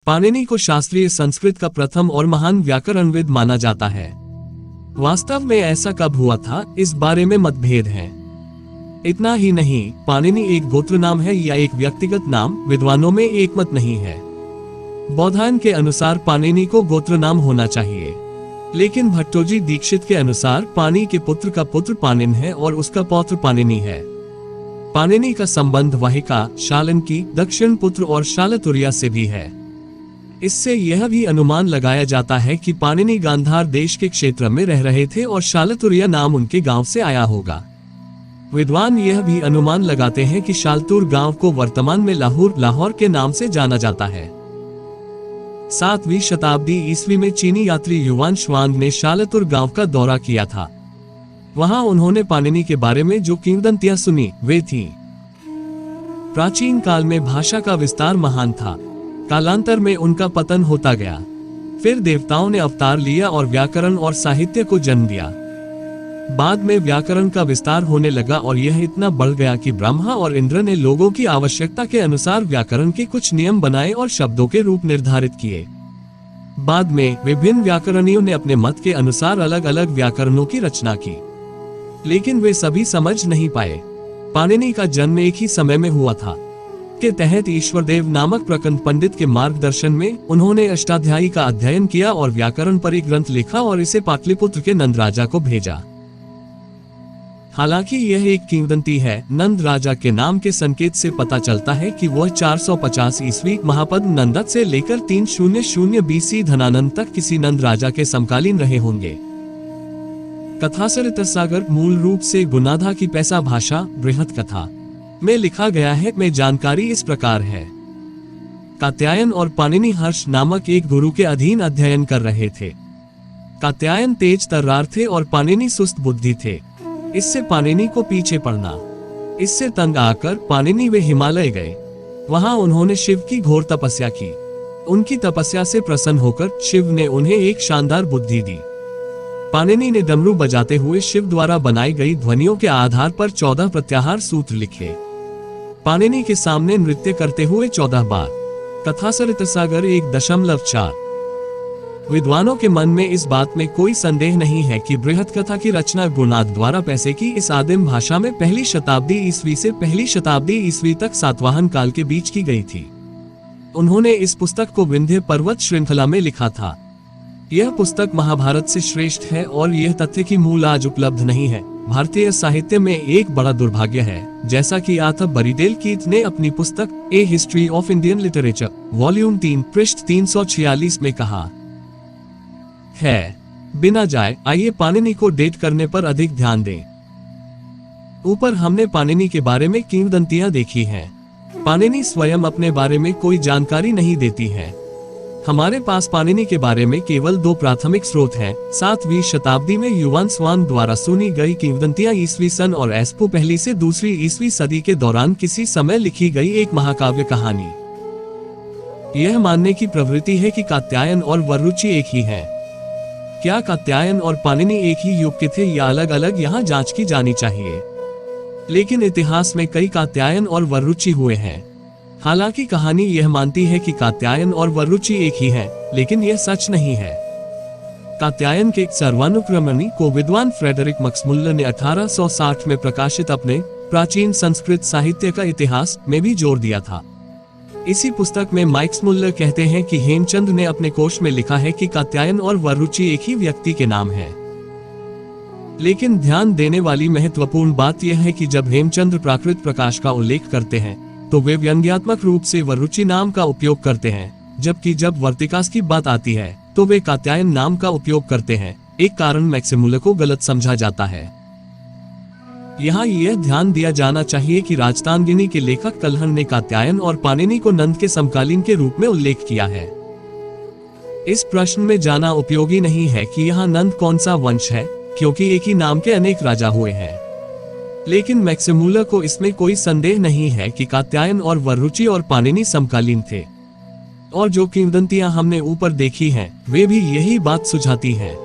पाणिनि को शास्त्रीय संस्कृत का प्रथम और महान व्याकरणविद माना जाता है। वास्तव में ऐसा कब हुआ था, इस बारे में मतभेद है। इतना ही नहीं, पाणिनि एक गोत्र नाम है या एक व्यक्तिगत नाम, विद्वानों में एक मत नहीं है। बौधायन के अनुसार पाणिनि को गोत्र नाम होना चाहिए, लेकिन भट्टोजी दीक्षित के अनुसार पाणि के पुत्र का पुत्र पाणिन है और उसका पौत्र पाणिनि है। पाणिनि का संबंध वाहिका, शालंकी, दक्षिण पुत्र और शालतुर्या से भी है। इससे यह भी अनुमान लगाया जाता है कि पाणिनि गांधार देश के क्षेत्र में रह रहे थे और शालतुर्या नाम उनके गांव से आया होगा। विद्वान यह भी अनुमान लगाते हैं कि शालतुर गांव को वर्तमान में लाहौर के नाम से जाना जाता है। 7वीं शताब्दी ईस्वी में चीनी यात्री युवान श्वांग ने शालतुर गांव का दौरा किया था। वहां उन्होंने पाणिनि के बारे में जो किंवदंतियां सुनी वे थीं। प्राचीन काल में भाषा का विस्तार महान था, कालांतर में उनका पतन होता गया। फिर देवताओं ने अवतार लिया और व्याकरण और साहित्य को जन्म दिया। बाद में व्याकरण का विस्तार होने लगा और यह इतना बढ़ गया कि ब्रह्मा और इंद्र ने लोगों की आवश्यकता के अनुसार व्याकरण के कुछ नियम बनाए और शब्दों के रूप निर्धारित किए। बाद में विभिन्न व्याकरणियों ने अपने मत के अनुसार अलग अलग व्याकरणों की रचना की, लेकिन वे सभी समझ नहीं पाए। पाणिनि का जन्म एक ही समय में हुआ था। के तहत ईश्वरदेव नामक प्रकंद पंडित के मार्गदर्शन में उन्होंने अष्टाध्यायी का अध्ययन किया और व्याकरण पर एक ग्रंथ लिखा और इसे पाटलिपुत्र के नंद राजा को भेजा। हालांकि यह एक किंवदंती है। नंद राजा के नाम के संकेत से पता चलता है कि वह 450 ईस्वी महापद नंदत से लेकर 300 BC धनानंद तक किसी नंद राजा के समकालीन रहे होंगे। कथासरित सागर मूल रूप से गुनाधा की पैसा भाषा बृहत कथा में लिखा गया है। में जानकारी इस प्रकार है। कात्यायन और पाणिनि हर्ष नामक एक गुरु के अधीन अध्ययन कर रहे थे। कात्यायन तेज तर्रार थे और पाणिनि सुस्त बुद्धि थे। इससे पाणिनि को पीछे पड़ना। इससे तंग आकर पाणिनि वे हिमालय गए। वहां उन्होंने शिव की घोर तपस्या की। उनकी तपस्या से प्रसन्न होकर शिव ने उन्हें एक शानदार बुद्धि दी। पाणिनि ने डमरू बजाते हुए शिव द्वारा बनाई गई ध्वनियों के आधार पर 14 प्रत्याहार सूत्र लिखे। पाणिनि के सामने नृत्य करते हुए 14 बार। कथासरित सागर 1.4। विद्वानों के मन में इस बात में कोई संदेह नहीं है कि बृहत कथा की रचना गुणाद द्वारा पैसे की इस आदिम भाषा में पहली शताब्दी ईस्वी से पहली शताब्दी ईस्वी तक सातवाहन काल के बीच की गई थी। उन्होंने इस पुस्तक को विंध्य पर्वत श्रृंखला में लिखा था। यह पुस्तक महाभारत से श्रेष्ठ है और यह तथ्य की मूल आज उपलब्ध नहीं है भारतीय साहित्य में एक बड़ा दुर्भाग्य है। जैसा कि आर्थर बरीडेल कीथ ने अपनी पुस्तक A history of Indian literature volume 3 पृष्ठ 346 में कहा है। बिना जाए आइए पाणिनि को डेट करने पर अधिक ध्यान दें। ऊपर हमने पाणिनि के बारे में किंवदंतियां देखी हैं। पाणिनि स्वयं अपने बारे में कोई जानकारी नहीं देती है। हमारे पास पाणिनि के बारे में केवल 2 प्राथमिक स्रोत हैं। 7वीं शताब्दी में युवान स्वांग द्वारा सुनी गई किंवदंतियां ईस्वी सन और एस्पो पहली से दूसरी ईस्वी सदी के दौरान किसी समय लिखी गई एक महाकाव्य कहानी। यह मानने की प्रवृत्ति है कि कात्यायन और वरुचि एक ही है। क्या कात्यायन और पाणिनि एक ही युग के थे या अलग अलग, यहाँ जांच की जानी चाहिए। लेकिन इतिहास में कई कात्यायन और वरुचि हुए हैं। हालांकि कहानी यह मानती है कि कात्यायन और वरुचि एक ही है, लेकिन यह सच नहीं है। कात्यायन के सर्वानुक्रमणि को विद्वान फ्रेडरिक मैक्समुल्लर ने 1860 में प्रकाशित अपने प्राचीन संस्कृत साहित्य का इतिहास में भी जोड़ दिया था। इसी पुस्तक में मैक्समुल्लर कहते हैं कि हेमचंद्र ने अपने कोश में लिखा है कि कात्यायन और वरुचि एक ही व्यक्ति के नाम है। लेकिन ध्यान देने वाली महत्वपूर्ण बात यह है कि जब हेमचंद्र प्राकृत प्रकाश का उल्लेख करते हैं तो वे व्यंग्यात्मक रूप से वरुचि नाम का उपयोग करते हैं, जबकि जब वर्तिकास की बात आती है तो वे कात्यायन नाम का उपयोग करते हैं। एक कारण मैक्समुल्लर को गलत समझा जाता है। यहाँ यह ध्यान दिया जाना चाहिए कि राजतांगिनी के लेखक कल्हण ने कात्यायन और पाणिनि को नंद के समकालीन के रूप में उल्लेख किया है। इस प्रश्न में जाना उपयोगी नहीं है कि यहाँ नंद कौन सा वंश है, क्योंकि एक ही नाम के अनेक राजा हुए हैं। लेकिन मैक्समुल्लर को इसमें कोई संदेह नहीं है कि कात्यायन और वरुचि और पाणिनि समकालीन थे, और जो किंवदंतियां हमने ऊपर देखी हैं, वे भी यही बात सुझाती हैं।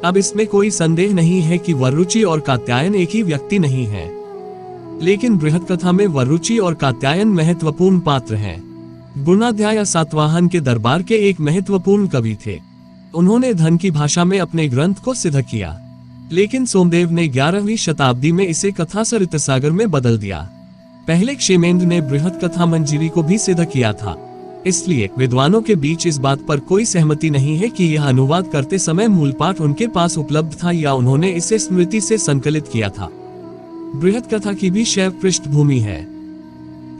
अब इसमें कोई संदेह नहीं है कि वरुचि और कात्यायन एक ही व्यक्ति नहीं है, लेकिन बृहत कथा में वरुचि और कात्यायन महत्वपूर्ण पात्र हैं। गुणाध्याय सातवाहन के दरबार के एक महत्वपूर्ण कवि थे। उन्होंने धन की भाषा में अपने ग्रंथ को सिद्ध किया, लेकिन सोमदेव ने 11वीं शताब्दी में इसे कथा सरितसागर में बदल दिया। पहले क्षेमेंद्र ने बृहत कथा मंजरी को भी सिद्ध किया था। इसलिए विद्वानों के बीच इस बात पर कोई सहमति नहीं है कि यह अनुवाद करते समय मूल पाठ उनके पास उपलब्ध था या उन्होंने इसे स्मृति से संकलित किया था। बृहत कथा की भी शैव पृष्ठभूमि है।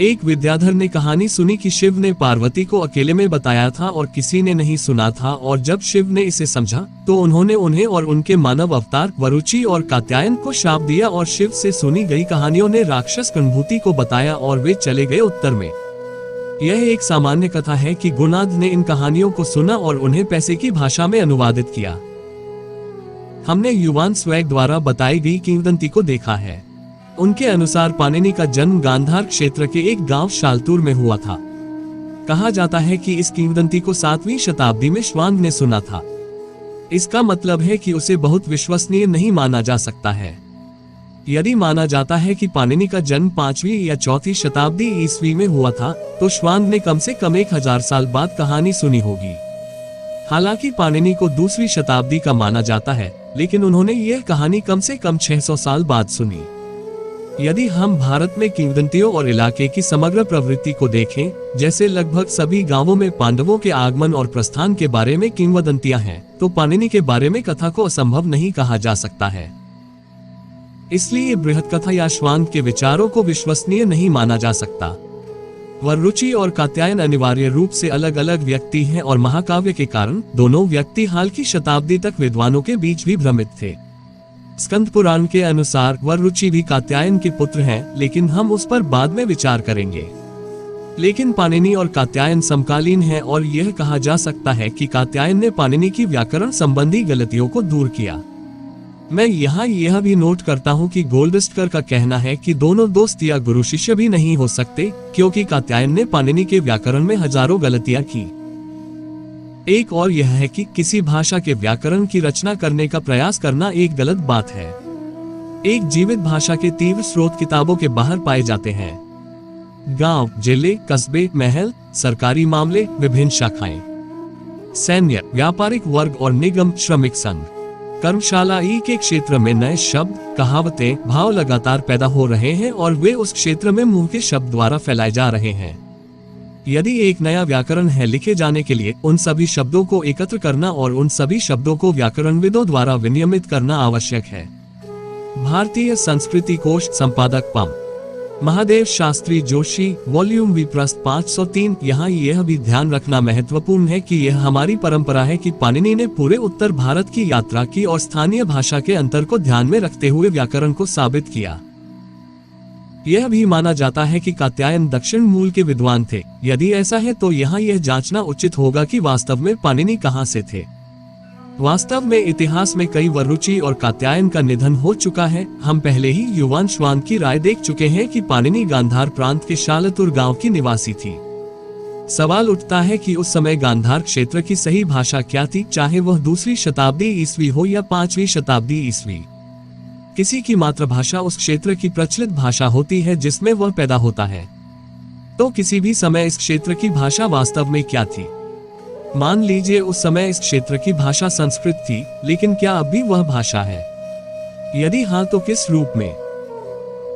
एक विद्याधर ने कहानी सुनी कि शिव ने पार्वती को अकेले में बताया था और किसी ने नहीं सुना था, और जब शिव ने इसे समझा तो उन्होंने उन्हें और उनके मानव अवतार वरुचि और कात्यायन को शाप दिया, और शिव से सुनी गई कहानियों ने राक्षस कण्भूति को बताया और वे चले गए उत्तर में। यह एक सामान्य कथा है कि गुणाद ने इन कहानियों को सुना और उन्हें पैसे की भाषा में अनुवादित किया। हमने युवान स्वैग द्वारा बताई गई किंवदंती को देखा है। उनके अनुसार पाणिनि का जन्म गांधार क्षेत्र के एक गांव शालतूर में हुआ था। कहा जाता है कि इस किंवदंती को 7वीं शताब्दी में श्वांग ने सुना था। इसका मतलब है कि उसे बहुत विश्वसनीय नहीं माना जा सकता है। यदि माना जाता है कि पाणिनि का जन्म 5वीं या 4वीं शताब्दी ईस्वी में हुआ था, तो श्वांग ने कम से कम 1000 साल बाद कहानी सुनी होगी। हालांकि पाणिनि को 2वीं शताब्दी का माना जाता है, लेकिन उन्होंने यह कहानी कम से कम 600 साल बाद सुनी। यदि हम भारत में किंवदंतियों और इलाके की समग्र प्रवृत्ति को देखें, जैसे लगभग सभी गांवों में पांडवों के आगमन और प्रस्थान के बारे में किंवदंतियां हैं, तो पाणिनि के बारे में कथा को असंभव नहीं कहा जा सकता है। इसलिए बृहत कथा या श्वांग के विचारों को विश्वसनीय नहीं माना जा सकता। वरुचि और कात्यायन अनिवार्य रूप से अलग अलग व्यक्ति हैं और महाकाव्य के कारण दोनों व्यक्ति हाल की शताब्दी तक विद्वानों के बीच भी भ्रमित थे। स्कंद पुराण के अनुसार वरुचि भी कात्यायन के पुत्र हैं, लेकिन हम उस पर बाद में विचार करेंगे। लेकिन पाणिनि और कात्यायन समकालीन हैं और यह कहा जा सकता है कि कात्यायन ने पाणिनि की व्याकरण संबंधी गलतियों को दूर किया। मैं यहाँ यह भी नोट करता हूँ कि गोल्डस्टर का कहना है कि दोनों दोस्त या गुरु शिष्य भी नहीं हो सकते, क्योंकि कात्यायन ने पाणिनि के व्याकरण में हजारों गलतियां की। एक और यह है कि किसी भाषा के व्याकरण की रचना करने का प्रयास करना एक गलत बात है। एक जीवित भाषा के तीव्र स्रोत किताबों के बाहर पाए जाते हैं। गांव, जिले, कस्बे, महल, सरकारी मामले, विभिन्न शाखाएं, सैन्य, व्यापारिक वर्ग और निगम, श्रमिक संघ, कर्मशाला के क्षेत्र में नए शब्द, कहावतें, भाव लगातार पैदा हो रहे हैं और वे उस क्षेत्र में मुंह के शब्द द्वारा फैलाए जा रहे हैं। यदि एक नया व्याकरण है लिखे जाने के लिए, उन सभी शब्दों को एकत्र करना और उन सभी शब्दों को व्याकरणविदों द्वारा विनियमित करना आवश्यक है। भारतीय संस्कृति कोश, संपादक पम. महादेव शास्त्री जोशी, वॉल्यूम विप्रस्थ 503। यहाँ यह भी ध्यान रखना महत्वपूर्ण है कि यह हमारी परंपरा है कि पाणिनि ने पूरे उत्तर भारत की यात्रा की और स्थानीय भाषा के अंतर को ध्यान में रखते हुए व्याकरण को साबित किया। यह भी माना जाता है कि कात्यायन दक्षिण मूल के विद्वान थे। यदि ऐसा है तो यहाँ यह जांचना उचित होगा कि वास्तव में पाणिनि कहाँ से थे। वास्तव में इतिहास में कई वरुचि और कात्यायन का निधन हो चुका है। हम पहले ही युवान श्वांग की राय देख चुके हैं कि पाणिनि गांधार प्रांत के शालतुर गांव की निवासी थी। सवाल उठता है कि उस समय गांधार क्षेत्र की सही भाषा क्या थी, चाहे वह 2वीं शताब्दी ईस्वी हो या 5वीं शताब्दी ईस्वी। किसी की मातृभाषा उस क्षेत्र की प्रचलित भाषा होती है जिसमें वह पैदा होता है। तो किसी भी समय इस क्षेत्र की भाषा वास्तव में क्या थी? मान लीजिए उस समय इस क्षेत्र की भाषा संस्कृत थी, लेकिन क्या अब भी वह भाषा है? यदि हाँ, तो किस रूप में?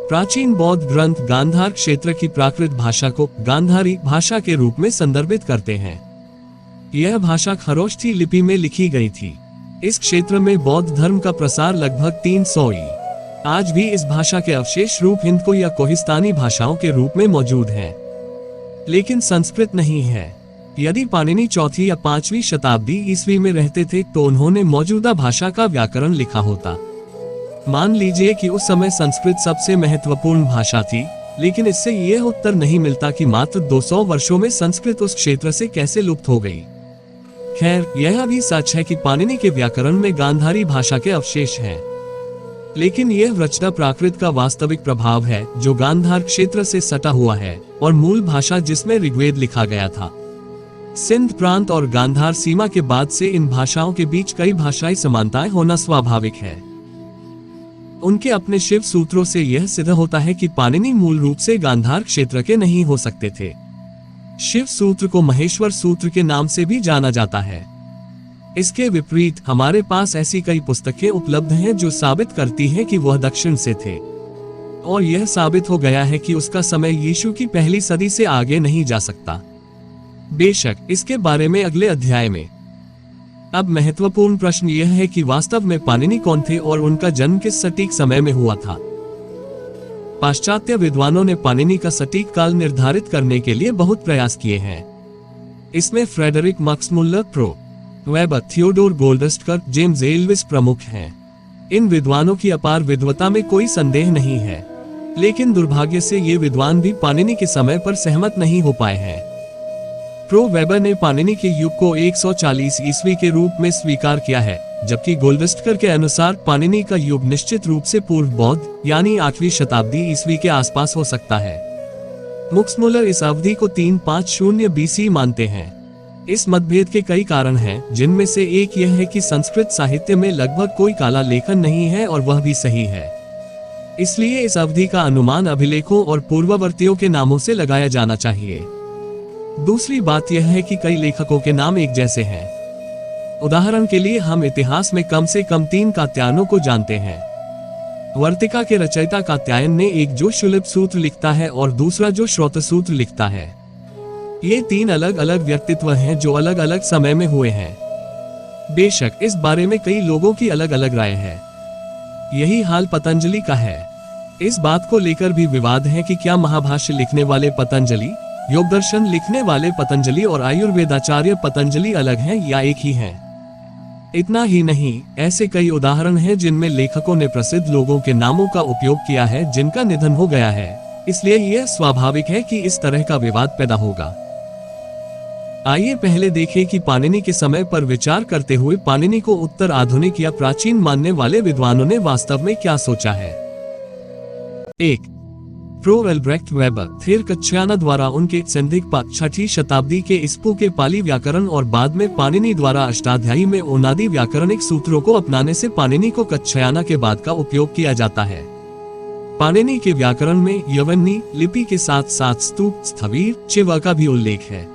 प्राचीन बौद्ध ग्रंथ गांधार क्षेत्र की प्राकृत भाषा को गांधारी भाषा के रूप में संदर्भित करते हैं। यह भाषा खरोष्ठी लिपि में लिखी गई थी। इस क्षेत्र में बौद्ध धर्म का प्रसार लगभग 300 ई। आज भी इस भाषा के अवशेष रूप हिंदको या कोहिस्तानी भाषाओं के रूप में मौजूद हैं, लेकिन संस्कृत नहीं है। यदि पाणिनि 4वीं या 5वीं शताब्दी ईस्वी में रहते थे तो उन्होंने मौजूदा भाषा का व्याकरण लिखा होता। मान लीजिए कि उस समय संस्कृत सबसे महत्वपूर्ण भाषा थी, लेकिन इससे यह उत्तर नहीं मिलता कि मात्र 200 वर्षों में संस्कृत उस क्षेत्र से कैसे लुप्त हो गई। खैर, यह भी सच है कि पाणिनि के व्याकरण में गांधारी भाषा के अवशेष हैं, लेकिन यह रचना प्राकृत का वास्तविक प्रभाव है जो गांधार क्षेत्र से सटा हुआ है और मूल भाषा जिसमें ऋग्वेद लिखा गया था। सिंध प्रांत और गांधार सीमा के बाद से इन भाषाओं के बीच कई भाषाई समानताएं होना स्वाभाविक है। उनके अपने शिव सूत्रों से यह सिद्ध होता है कि पाणिनि मूल रूप से गांधार क्षेत्र के नहीं हो सकते थे। शिव सूत्र को महेश्वर सूत्र के नाम से भी जाना जाता है। इसके विपरीत हमारे पास ऐसी कई पुस्तकें उपलब्ध हैं जो साबित करती हैं कि वह दक्षिण से थे, और यह साबित हो गया है कि उसका समय यीशु की पहली सदी से आगे नहीं जा सकता। बेशक इसके बारे में अगले अध्याय में। अब महत्वपूर्ण प्रश्न यह है कि वास्तव में पाणिनि कौन थे और उनका जन्म किस सटीक समय में हुआ था। पाश्चात्य विद्वानों ने पाणिनि का सटीक काल निर्धारित करने के लिए बहुत प्रयास किए हैं। इसमें Frederick Max Muller, prof Weber, Theodore Goldstucker, James Alwis प्रमुख हैं। इन विद्वानों की अपार विद्वता में कोई संदेह नहीं है, लेकिन दुर्भाग्य से ये विद्वान भी पाणिनि के समय पर सहमत नहीं हो पाए हैं। प्रो वेबर ने पाणिनि के युग को 140 ईस्वी के रूप में स्वीकार किया है, जबकि गोल्डस्टर के अनुसार पाणिनि का युग निश्चित रूप से पूर्व बौद्ध यानी 8वीं शताब्दी ईस्वी के आसपास हो सकता है। मैक्समुलर इस अवधि को 350 BC मानते हैं। इस मतभेद के कई कारण हैं, जिनमें से एक यह है कि संस्कृत साहित्य में लगभग कोई काला लेखन नहीं है, और वह भी सही है। इसलिए इस अवधि का अनुमान अभिलेखों और पूर्ववर्तियों के नामों से लगाया जाना चाहिए। दूसरी बात यह है कि कई लेखकों के नाम एक जैसे हैं। उदाहरण के लिए हम इतिहास में कम से कम 3 कात्यायनों को जानते हैं। वर्तिका के रचयिता कात्यायन ने एक जो शुलिप सूत्र लिखता है और दूसरा जो श्रोत सूत्र लिखता है। ये 3 अलग अलग व्यक्तित्व हैं जो अलग अलग समय में हुए हैं। बेशक इस बारे में कई लोगों की अलग अलग राय है। यही हाल पतंजलि का है। इस बात को लेकर भी विवाद है कि क्या महाभाष्य लिखने वाले पतंजलि, योग दर्शन लिखने वाले पतंजलि और आयुर्वेदाचार्य पतंजलि अलग हैं या एक ही हैं। इतना ही नहीं, ऐसे कई उदाहरण हैं जिनमें लेखकों ने प्रसिद्ध लोगों के नामों का उपयोग किया है जिनका निधन हो गया है, इसलिए यह स्वाभाविक है कि इस तरह का विवाद पैदा होगा। आइए पहले देखें कि पाणिनि के समय पर विचार करते हुए पाणिनि को उत्तर आधुनिक या प्राचीन मानने वाले विद्वानों ने वास्तव में क्या सोचा है। 1. प्रो एल्ब्रेक्ट वेबर, थेर कच्छयाना द्वारा उनके सैद्धांतिक 6वीं शताब्दी के ईस्पू के पाली व्याकरण और बाद में पाणिनि द्वारा अष्टाध्यायी में ओनादी व्याकरणिक सूत्रों को अपनाने से पाणिनि को कच्छयाना के बाद का उपयोग किया जाता है। पाणिनि के व्याकरण में यवनी लिपि के साथ साथ स्तूप, स्थविर, चिव का भी उल्लेख है।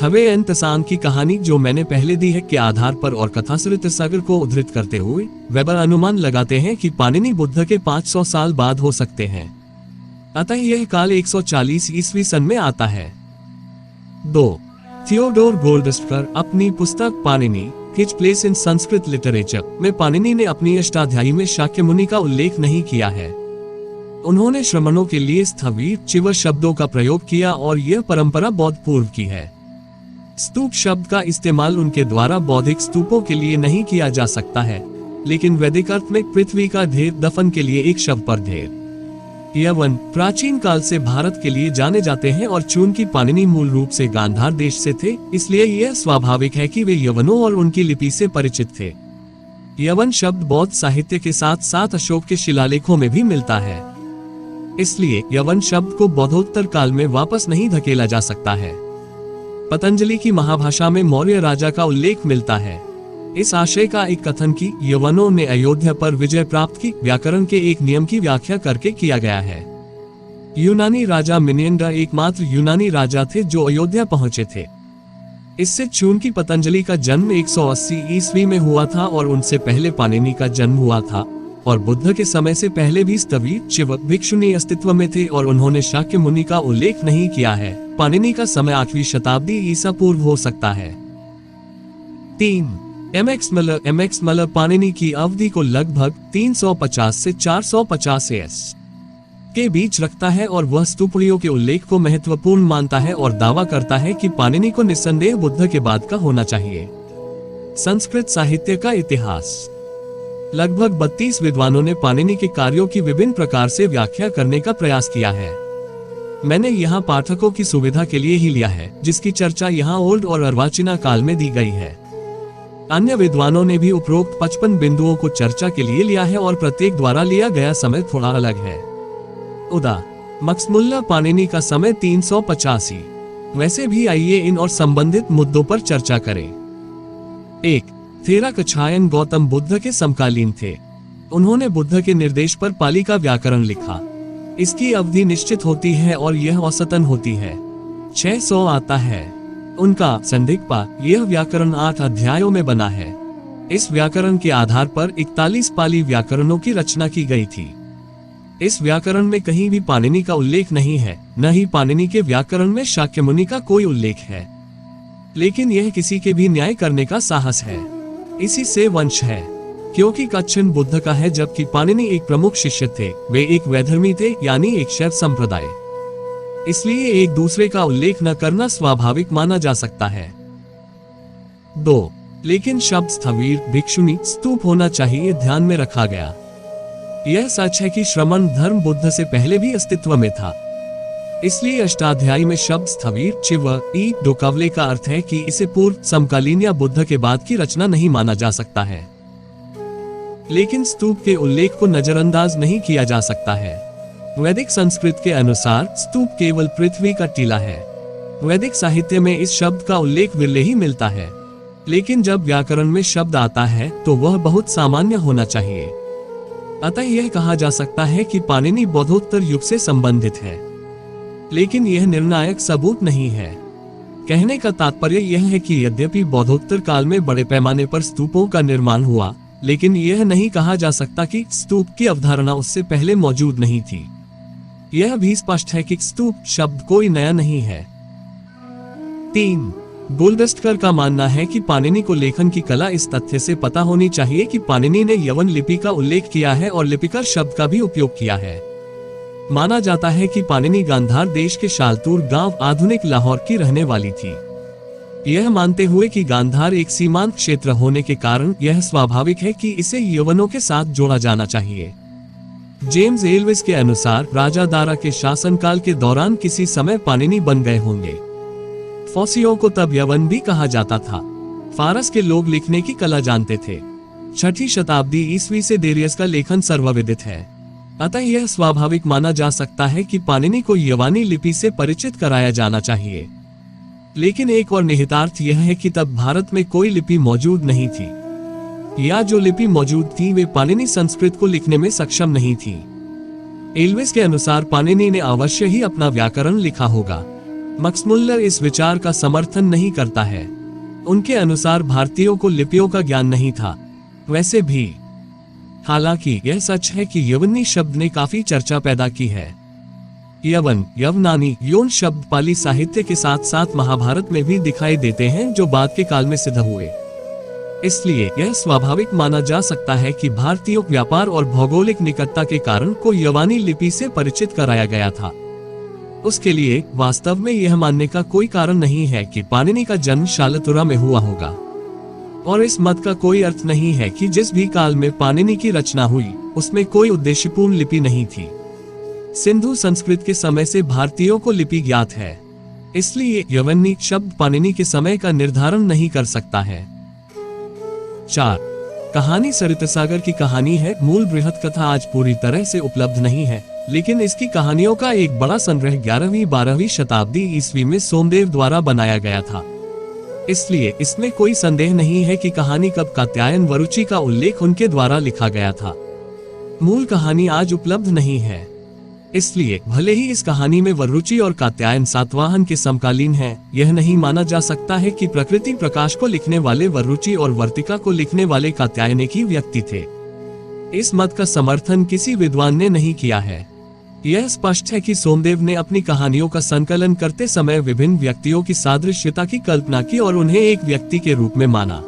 हवे एंतसान की कहानी जो मैंने पहले दी है के आधार पर और कथासरित सागर को उद्धृत करते हुए वेबर अनुमान लगाते हैं कि पाणिनि बुद्ध के 500 साल बाद हो सकते हैं, अतः यह काल 140 ईस्वी सन में आता है। 2. थियोडोर गोल्डस्टर अपनी पुस्तक Panini his place in Sanskrit literature में पाणिनि ने अपनी अष्टाध्यायी में शाक्य मुनि का उल्लेख नहीं किया है। उन्होंने श्रमणों के लिए स्थविर, चिव शब्दों का प्रयोग किया और यह परंपरा बौद्ध पूर्व की है। स्तूप शब्द का इस्तेमाल उनके द्वारा बौद्धिक स्तूपों के लिए नहीं किया जा सकता है, लेकिन वैदिक अर्थ में पृथ्वी का ढेर दफन के लिए एक शब्द पर ढेर। यवन प्राचीन काल से भारत के लिए जाने जाते हैं और चूंकि पाणिनि मूल रूप से गांधार देश से थे, इसलिए यह स्वाभाविक है कि वे यवनों और उनकी लिपि से परिचित थे। यवन शब्द बौद्ध साहित्य के साथ साथ अशोक के शिलालेखों में भी मिलता है, इसलिए यवन शब्द को बौद्धोत्तर काल में वापस नहीं धकेला जा सकता है। पतंजलि की महाभाषा में मौर्य राजा का उल्लेख मिलता है। इस आशय का एक कथन कि यवनों ने अयोध्या पर विजय प्राप्त की व्याकरण के एक नियम की व्याख्या करके किया गया है। यूनानी राजा मिनियंडा एकमात्र यूनानी राजा थे जो अयोध्या पहुंचे थे। इससे चूंकि पतंजलि का जन्म 180 ईस्वी में हुआ था और उनसे पहले पाणिनि का जन्म हुआ था, और बुद्ध के समय से पहले भी स्थविर, चिव, भिक्षुनी अस्तित्व में थे और उन्होंने शाक्य मुनि का उल्लेख नहीं किया है, पाणिनि का समय 8वीं शताब्दी ईसा पूर्व हो सकता है। 3. एमएक्स मलर पाणिनि की अवधि को लगभग 350 से 450 एस के बीच रखता है और वह स्तूपड़ियों के उल्लेख को महत्वपूर्ण मानता है और दावा करता है कि पाणिनि को निस्संदेह बुद्ध के बाद का होना चाहिए। संस्कृत साहित्य का इतिहास। लगभग 32 विद्वानों ने पाणिनि के कार्यों की विभिन्न प्रकार से व्याख्या करने का प्रयास किया है। मैंने यहाँ पाठकों की सुविधा के लिए ही लिया है, जिसकी चर्चा यहाँ ओल्ड और अर्वाचीन काल में दी गई है। अन्य विद्वानों ने भी उपरोक्त 55 बिंदुओं को चर्चा के लिए लिया है और प्रत्येक द्वारा लिया गया समय थोड़ा अलग है। उदा मैक्समुलर पाणिनि का समय 385। वैसे भी आइए इन और संबंधित मुद्दों पर चर्चा करें। 1. थेरा कच्छायन गौतम बुद्ध के समकालीन थे। उन्होंने बुद्ध के निर्देश पर पाली का व्याकरण लिखा। इसकी अवधि निश्चित होती है और यह औसतन होती है 600 आता है। उनका संदिग्धा यह व्याकरण 8 अध्यायों में बना है। इस व्याकरण के आधार पर 41 पाली व्याकरणों की रचना की गई थी। इस व्याकरण में कहीं भी पाणिनि का उल्लेख नहीं है, न ही पाणिनि के व्याकरण में शाक्यमुनि का कोई उल्लेख है। लेकिन यह किसी के भी न्याय करने का साहस है। इसी से वंश है, क्योंकि कच्छन बुद्ध का है, जबकि पाणिनि एक प्रमुख शिष्य थे। वे एक वैधर्मी थे, यानी एक शैव संप्रदाय। इसलिए एक दूसरे का उल्लेख न करना स्वाभाविक माना जा सकता है। 2. लेकिन शब्द स्थवीर, भिक्षुनी, स्तूप होना चाहिए ध्यान में रखा गया। यह सच है कि श्रमण धर्म बुद्ध से पहले भी अस्तित्व में था। इसलिए अष्टाध्यायी में शब्द स्थवीर चिव ई डोकावले का अर्थ है कि इसे पूर्व समकालीन या बुद्ध के बाद की रचना नहीं माना जा सकता है। लेकिन स्तूप के उल्लेख को नजरअंदाज नहीं किया जा सकता है। वैदिक संस्कृत के अनुसार स्तूप केवल पृथ्वी का टीला है। वैदिक साहित्य में इस शब्द का उल्लेख विरले ही मिलता है। लेकिन जब व्याकरण में शब्द आता है तो वह बहुत सामान्य होना चाहिए। अतः यह कहा जा सकता है कि पाणिनि बौद्धोत्तर युग से संबंधित है, लेकिन यह निर्णायक सबूत नहीं है। कहने का तात्पर्य यह है कि यद्यपि बौद्धोत्तर काल में बड़े पैमाने पर स्तूपों का निर्माण हुआ, लेकिन यह नहीं कहा जा सकता कि स्तूप की अवधारणा उससे पहले मौजूद नहीं थी। यह भी स्पष्ट है कि स्तूप शब्द कोई नया नहीं है। 3. गोल्डस्टर का मानना है कि पाणिनि को लेखन की कला इस तथ्य से पता होनी चाहिए कि पाणिनि ने यवन लिपि का उल्लेख किया है और लिपिकर शब्द का भी उपयोग किया है। माना जाता है कि पाणिनि गांधार देश के शालतूर गांव आधुनिक लाहौर की रहने वाली थी। यह मानते हुए कि गांधार एक सीमांत क्षेत्र होने के कारण यह स्वाभाविक है कि इसे यवनों के साथ जोड़ा जाना चाहिए। जेम्स एल्विस के अनुसार राजा दारा के शासनकाल के दौरान किसी समय पाणिनि बन गए होंगे। फौसियों को तब यवन भी कहा जाता था। फारस के लोग लिखने की कला जानते थे। 6ठी शताब्दी ईस्वी से डेरियस का लेखन सर्वविदित है। अतः यह स्वाभाविक माना जा सकता है कि पाणिनि को यवानी लिपि से परिचित कराया जाना चाहिए। लेकिन एक और निहितार्थ यह है कि तब भारत में कोई लिपि मौजूद नहीं थी, या जो लिपि मौजूद थी वे पाणिनि संस्कृत को लिखने में सक्षम नहीं थी। एल्विस के अनुसार पाणिनि ने अवश्य ही अपना व्याकरण लिखा होगा। मैक्समुलर इस विचार का समर्थन नहीं करता है। उनके अनुसार भारतीयों को लिपियों का ज्ञान नहीं था। वैसे भी हालांकि यह सच है कि यवनी शब्द ने काफी चर्चा पैदा की है। यवन, यवनानी, यौन शब्द पाली साहित्य के साथ साथ महाभारत में भी दिखाई देते हैं, जो बाद के काल में सिद्ध हुए। इसलिए यह स्वाभाविक माना जा सकता है कि भारतीयों व्यापार और भौगोलिक निकटता के कारण को यवानी लिपि से परिचित कराया गया था। उसके लिए वास्तव में यह मानने का कोई कारण नहीं है कि पाणिनि का जन्म शालतुरा में हुआ होगा, और इस मत का कोई अर्थ नहीं है कि जिस भी काल में पाणिनि की रचना हुई उसमें कोई उद्देश्यपूर्ण लिपि नहीं थी। सिंधु संस्कृत के समय से भारतीयों को लिपि ज्ञात है, इसलिए यवनी शब्द पाणिनि के समय का निर्धारण नहीं कर सकता है। 4. कहानी सरितसागर की कहानी है। मूल बृहत कथा आज पूरी तरह से उपलब्ध नहीं है, लेकिन इसकी कहानियों का एक बड़ा संग्रह 11वीं-12वीं शताब्दी ईस्वी में सोमदेव द्वारा बनाया गया था। इसलिए इसमें कोई संदेह नहीं है कि कहानी कब कात्यायन वरुचि का उल्लेख उनके द्वारा लिखा गया था। मूल कहानी आज उपलब्ध नहीं है, इसलिए भले ही इस कहानी में वरुचि और कात्यायन सातवाहन के समकालीन हैं, यह नहीं माना जा सकता है कि प्रकृति प्रकाश को लिखने वाले वरुचि और वर्तिका को लिखने वाले कात्यायन एक ही व्यक्ति थे। इस मत का समर्थन किसी विद्वान ने नहीं किया है। यह स्पष्ट है कि सोमदेव ने अपनी कहानियों का संकलन करते समय विभिन्न व्यक्तियों की सादृश्यता की कल्पना की और उन्हें एक व्यक्ति के रूप में माना।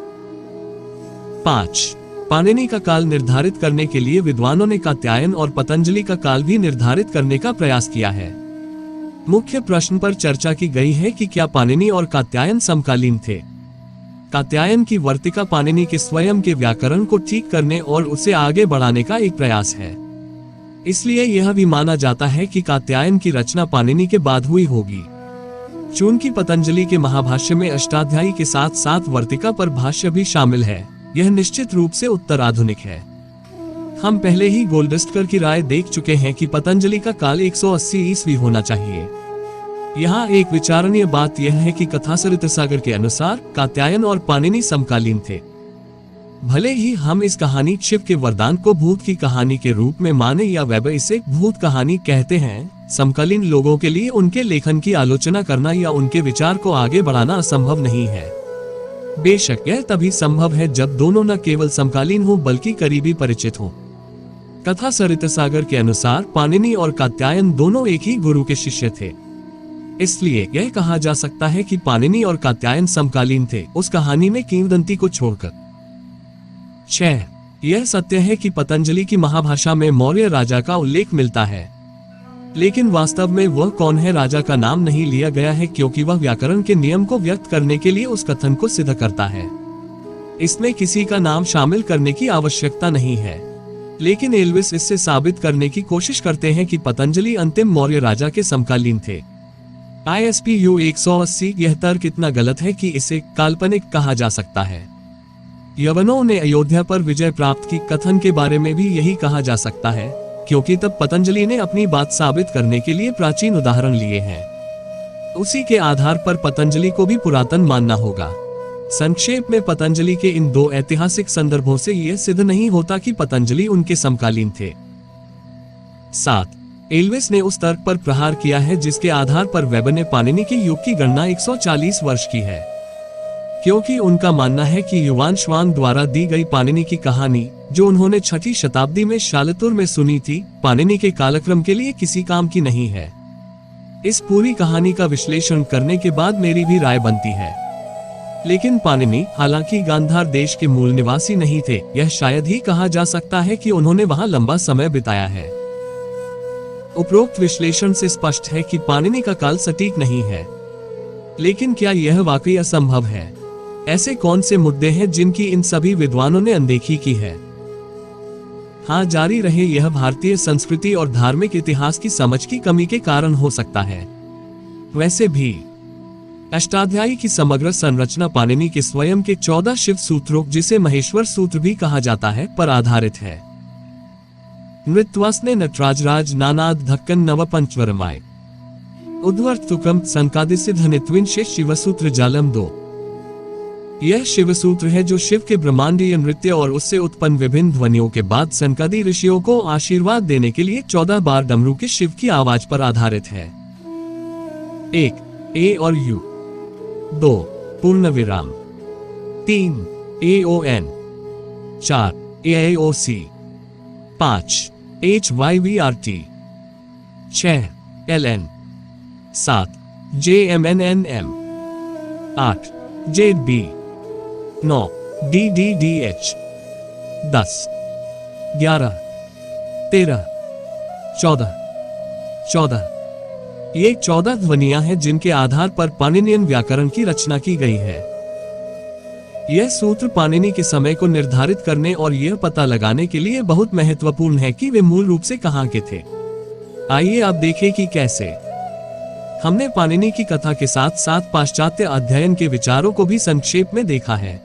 5. पाणिनि का काल निर्धारित करने के लिए विद्वानों ने कात्यायन और पतंजलि का काल भी निर्धारित करने का प्रयास किया है। मुख्य प्रश्न पर चर्चा की गई है कि क्या पाणिनि और कात्यायन समकालीन थे। कात्यायन की वर्तिका पाणिनि के स्वयं के व्याकरण को ठीक करने और उसे आगे बढ़ाने का एक प्रयास है। इसलिए यह भी माना जाता है कि कात्यायन की रचना पाणिनि के बाद हुई होगी। चूंकि पतंजलि के महाभाष्य में अष्टाध्यायी के साथ साथ वर्तिका पर भाष्य भी शामिल है, यह निश्चित रूप से उत्तराधुनिक है। हम पहले ही गोल्डस्टर की राय देख चुके हैं कि पतंजलि का काल 180 ईस्वी होना चाहिए। यहाँ एक विचारणीय बात यह है कि कथासरितसागर के अनुसार कात्यायन और पाणिनि समकालीन थे। भले ही हम इस कहानी शिव के वरदान को भूत की कहानी के रूप में माने या वैसे इसे भूत कहानी कहते हैं, समकालीन लोगों के लिए उनके लेखन की आलोचना करना या उनके विचार को आगे बढ़ाना असंभव नहीं है। बेशक यह तभी संभव है जब दोनों न केवल समकालीन हो बल्कि करीबी परिचित हो। कथा सरितसागर के अनुसार पाणिनि और कात्यायन दोनों एक ही गुरु के शिष्य थे। इसलिए यह कहा जा सकता है कि पाणिनि और कात्यायन समकालीन थे, उस कहानी में किंवदंती को छोड़कर। 6. यह सत्य है कि पतंजलि की महाभाषा में मौर्य राजा का उल्लेख मिलता है, लेकिन वास्तव में वह कौन है राजा का नाम नहीं लिया गया है, क्योंकि वह व्याकरण के नियम को व्यक्त करने के लिए उस कथन को सिद्ध करता है। इसमें किसी का नाम शामिल करने की आवश्यकता नहीं है, लेकिन एल्विस इससे साबित करने की कोशिश करते हैं कि पतंजलि अंतिम मौर्य राजा के समकालीन थे। ISPU 180 यह तर्क इतना गलत है कि इसे काल्पनिक कहा जा सकता है। यवनों ने अयोध्या पर विजय प्राप्त की कथन के बारे में भी यही कहा जा सकता है, क्योंकि तब पतंजलि ने अपनी बात साबित करने के लिए प्राचीन उदाहरण लिए हैं। उसी के आधार पर पतंजलि को भी पुरातन मानना होगा। संक्षेप में पतंजलि के इन दो ऐतिहासिक संदर्भों से यह सिद्ध नहीं होता कि पतंजलि उनके समकालीन थे। 7. एल्विस ने उस तर्क पर प्रहार किया है जिसके आधार पर वेबर ने पाणिनि के युग की गणना 140 वर्ष की है, क्योंकि उनका मानना है कि युवान श्वांग द्वारा दी गई पाणिनि की कहानी, जो उन्होंने 6वीं शताब्दी में शालतुर में सुनी थी, पाणिनि के कालक्रम के लिए किसी काम की नहीं है। इस पूरी कहानी का विश्लेषण करने के बाद मेरी भी राय बनती है। लेकिन पाणिनि हालांकि गांधार देश के मूल निवासी नहीं थे, यह शायद ही कहा जा सकता है कि उन्होंने वहां लंबा समय बिताया है। उपरोक्त विश्लेषण से स्पष्ट है कि पाणिनि का काल सटीक नहीं है, लेकिन क्या यह वाकई असंभव है? ऐसे कौन से मुद्दे हैं जिनकी इन सभी विद्वानों ने अनदेखी की है? हाँ, जारी रहे यह भारतीय संस्कृति और धार्मिक इतिहास की समझ की कमी के कारण हो सकता है। वैसे भी अष्टाध्यायी की समग्र संरचना पाणिनि के स्वयं के 14 शिव सूत्रों, जिसे महेश्वर सूत्र भी कहा जाता है, पर आधारित है। नृत्यवासने नटराजराज नानाद धक्कन नव पंचवरमाय उद्वर्तुकम संकादिसिद्धनित्विंशे शिवसूत्र जालम 2। यह शिवसूत्र है जो शिव के ब्रह्मांडीय नृत्य और उससे उत्पन्न विभिन्न ध्वनियों के बाद संकादी ऋषियों को आशीर्वाद देने के लिए 14 बार डमरू के शिव की आवाज पर आधारित है। 1. ए और यू। 2. पूर्ण विराम। 3. AON। 4. AIOC। 5. HYVRT। 6. LN। 7. JMNNM। 8. JB। 9. DDDH। 10. 11. 13. 14। ये 14 ध्वनियां हैं जिनके आधार पर पाणिनियन व्याकरण की रचना की गई है। यह सूत्र पाणिनि के समय को निर्धारित करने और यह पता लगाने के लिए बहुत महत्वपूर्ण है कि वे मूल रूप से कहां के थे। आइए अब देखें कि कैसे। हमने पाणिनि की कथा के साथ साथ पाश्चात्य अध्ययन के विचारों को भी संक्षेप में देखा है।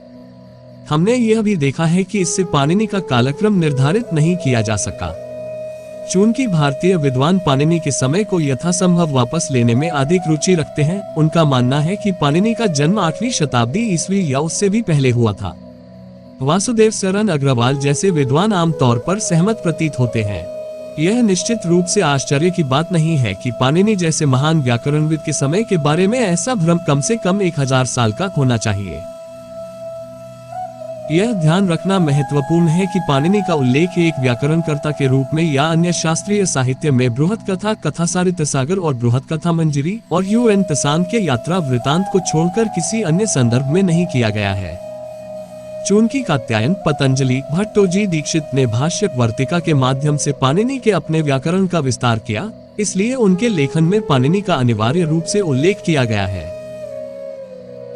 हमने यह भी देखा है कि इससे पाणिनि का कालक्रम निर्धारित नहीं किया जा सका। चूंकि भारतीय विद्वान पाणिनि के समय को यथासंभव वापस लेने में अधिक रुचि रखते हैं, उनका मानना है कि पाणिनि का जन्म 8वीं शताब्दी ईस्वी या उससे भी पहले हुआ था। वासुदेव शरण अग्रवाल जैसे विद्वान आमतौर पर सहमत प्रतीत होते हैं। यह निश्चित रूप से आश्चर्य की बात नहीं है कि पाणिनि जैसे महान व्याकरणविद के समय के बारे में ऐसा भ्रम कम से कम 1000 साल का होना चाहिए। यह ध्यान रखना महत्वपूर्ण है कि पाणिनि का उल्लेख एक व्याकरणकर्ता के रूप में या अन्य शास्त्रीय साहित्य में बृहत कथा, कथासारितसागर और बृहत कथा मंजरी और UN तसांग के यात्रा वृतांत को छोड़कर किसी अन्य संदर्भ में नहीं किया गया है। चूंकि कात्यायन, पतंजलि, भट्टोजी दीक्षित ने भाष्य वर्तिका के माध्यम से पाणिनि के अपने व्याकरण का विस्तार किया, इसलिए उनके लेखन में पाणिनि का अनिवार्य रूप से उल्लेख किया गया है।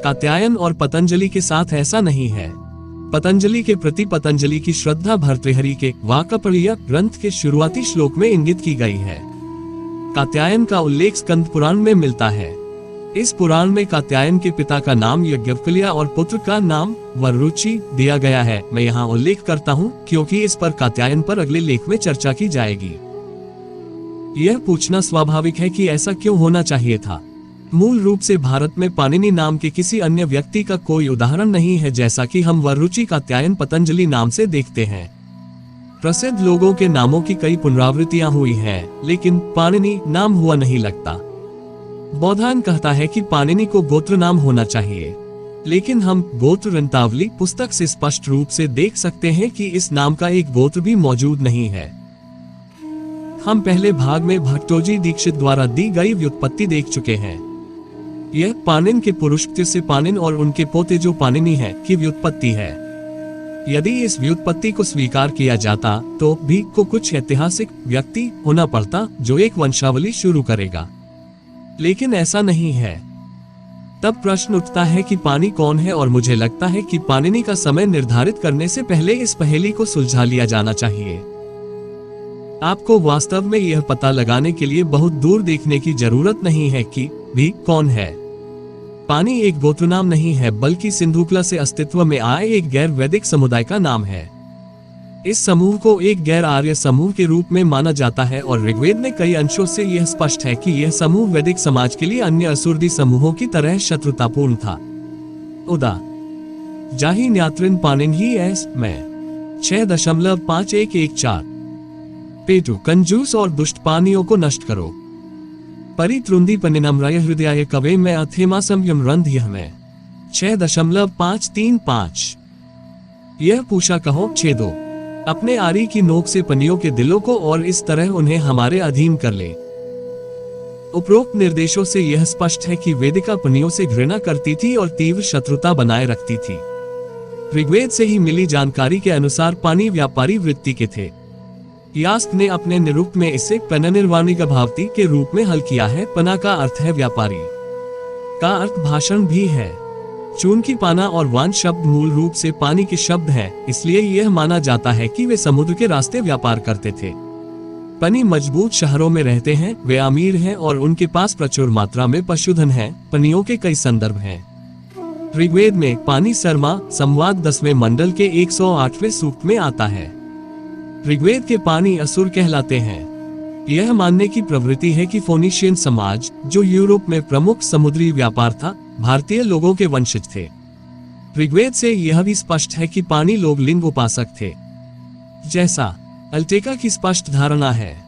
कात्यायन और पतंजलि के साथ ऐसा नहीं है। पतंजलि के प्रति पतंजलि की श्रद्धा भर्तृहरि के वाकपणिय ग्रंथ के शुरुआती श्लोक में इंगित की गई है। कात्यायन का उल्लेख स्कंद पुराण में मिलता है। इस पुराण में कात्यायन के पिता का नाम यज्ञवल्क्य और पुत्र का नाम वरुचि दिया गया है। मैं यहाँ उल्लेख करता हूँ क्योंकि इस पर कात्यायन पर अगले लेख में चर्चा की जाएगी। यह पूछना स्वाभाविक है कि ऐसा क्यों होना चाहिए था। मूल रूप से भारत में पाणिनि नाम के किसी अन्य व्यक्ति का कोई उदाहरण नहीं है, जैसा कि हम वरुचि कात्यायन पतंजलि नाम से देखते हैं। प्रसिद्ध लोगों के नामों की कई पुनरावृत्तियां हुई हैं, लेकिन पाणिनि नाम हुआ नहीं लगता। बौधायन कहता है कि पाणिनि को गोत्र नाम होना चाहिए, लेकिन हम गोत्र रंतावली पुस्तक से स्पष्ट रूप से देख सकते हैं कि इस नाम का एक गोत्र भी मौजूद नहीं है। हम पहले भाग में भट्टोजी दीक्षित द्वारा दी गई व्युत्पत्ति देख चुके हैं। यह पाणिन के पुरुष से पाणिन और उनके पोते जो पाणिनि है की व्युत्पत्ति है। यदि इस व्युत्पत्ति को स्वीकार किया जाता तो भी को कुछ ऐतिहासिक व्यक्ति होना पड़ता जो एक वंशावली शुरू करेगा, लेकिन ऐसा नहीं है। तब प्रश्न उठता है कि पानी कौन है, और मुझे लगता है कि पाणिनि का समय निर्धारित करने से पहले इस पहेली को सुलझा लिया जाना चाहिए। आपको वास्तव में यह पता लगाने के लिए बहुत दूर देखने की जरूरत नहीं है कि भी कौन है। पानी एक गोत्र नाम नहीं है, बल्कि सिंधुकला से अस्तित्व में आए एक गैर वैदिक समुदाय का नाम है। इस समूह को एक गैर आर्य समूह के रूप में माना जाता है, और ऋग्वेद में कई अंशों से यह स्पष्ट है कि यह समूह वैदिक समाज के लिए अन्य असुरदी समूहों की तरह शत्रुतापूर्ण था। उदा जाहि न्यात्रिन पाणिन ही एस में 6.5114 पेटु कंजूस और दुष्ट पानियों को नष्ट करो। परित्रुंदी पनिनम्राय हृदयाय कवे में अथेमासम यम रंध्य में 6.535। यह पूछा कहो छेदो अपने आरी की नोक से पनियों के दिलों को, और इस तरह उन्हें हमारे अधीन कर ले। उपरोक्त निर्देशों से यह स्पष्ट है कि वेदिका पनियों से घृणा करती थी और तीव्र शत्रुता बनाए रखती थी। ऋग्वेद से ही मिली जानकारी के अनुसार पानी व्यापारी वृत्ति के थे। यास्क ने अपने निरुक्त में इसे पननिर्वाणिका भावती के रूप में हल किया है। पना का अर्थ है व्यापारी, का अर्थ भाषण भी है। चूंकि पाना और वान शब्द मूल रूप से पानी के शब्द हैं, इसलिए यह माना जाता है कि वे समुद्र के रास्ते व्यापार करते थे। पनी मजबूत शहरों में रहते हैं, वे अमीर हैं और उनके पास प्रचुर मात्रा में पशुधन है। पनियों के कई संदर्भ हैं। ऋग्वेद में पानी शर्मा संवाद 10वें मंडल के 108वें सूक्त में आता है। ऋग्वेद के पानी असुर कहलाते हैं। यह मानने की प्रवृत्ति है कि फोनिशियन समाज, जो यूरोप में प्रमुख समुद्री व्यापार था, भारतीय लोगों के वंशज थे। ऋग्वेद से यह भी स्पष्ट है कि पानी लोग लिंग उपासक थे, जैसा अल्टेका की स्पष्ट धारणा है।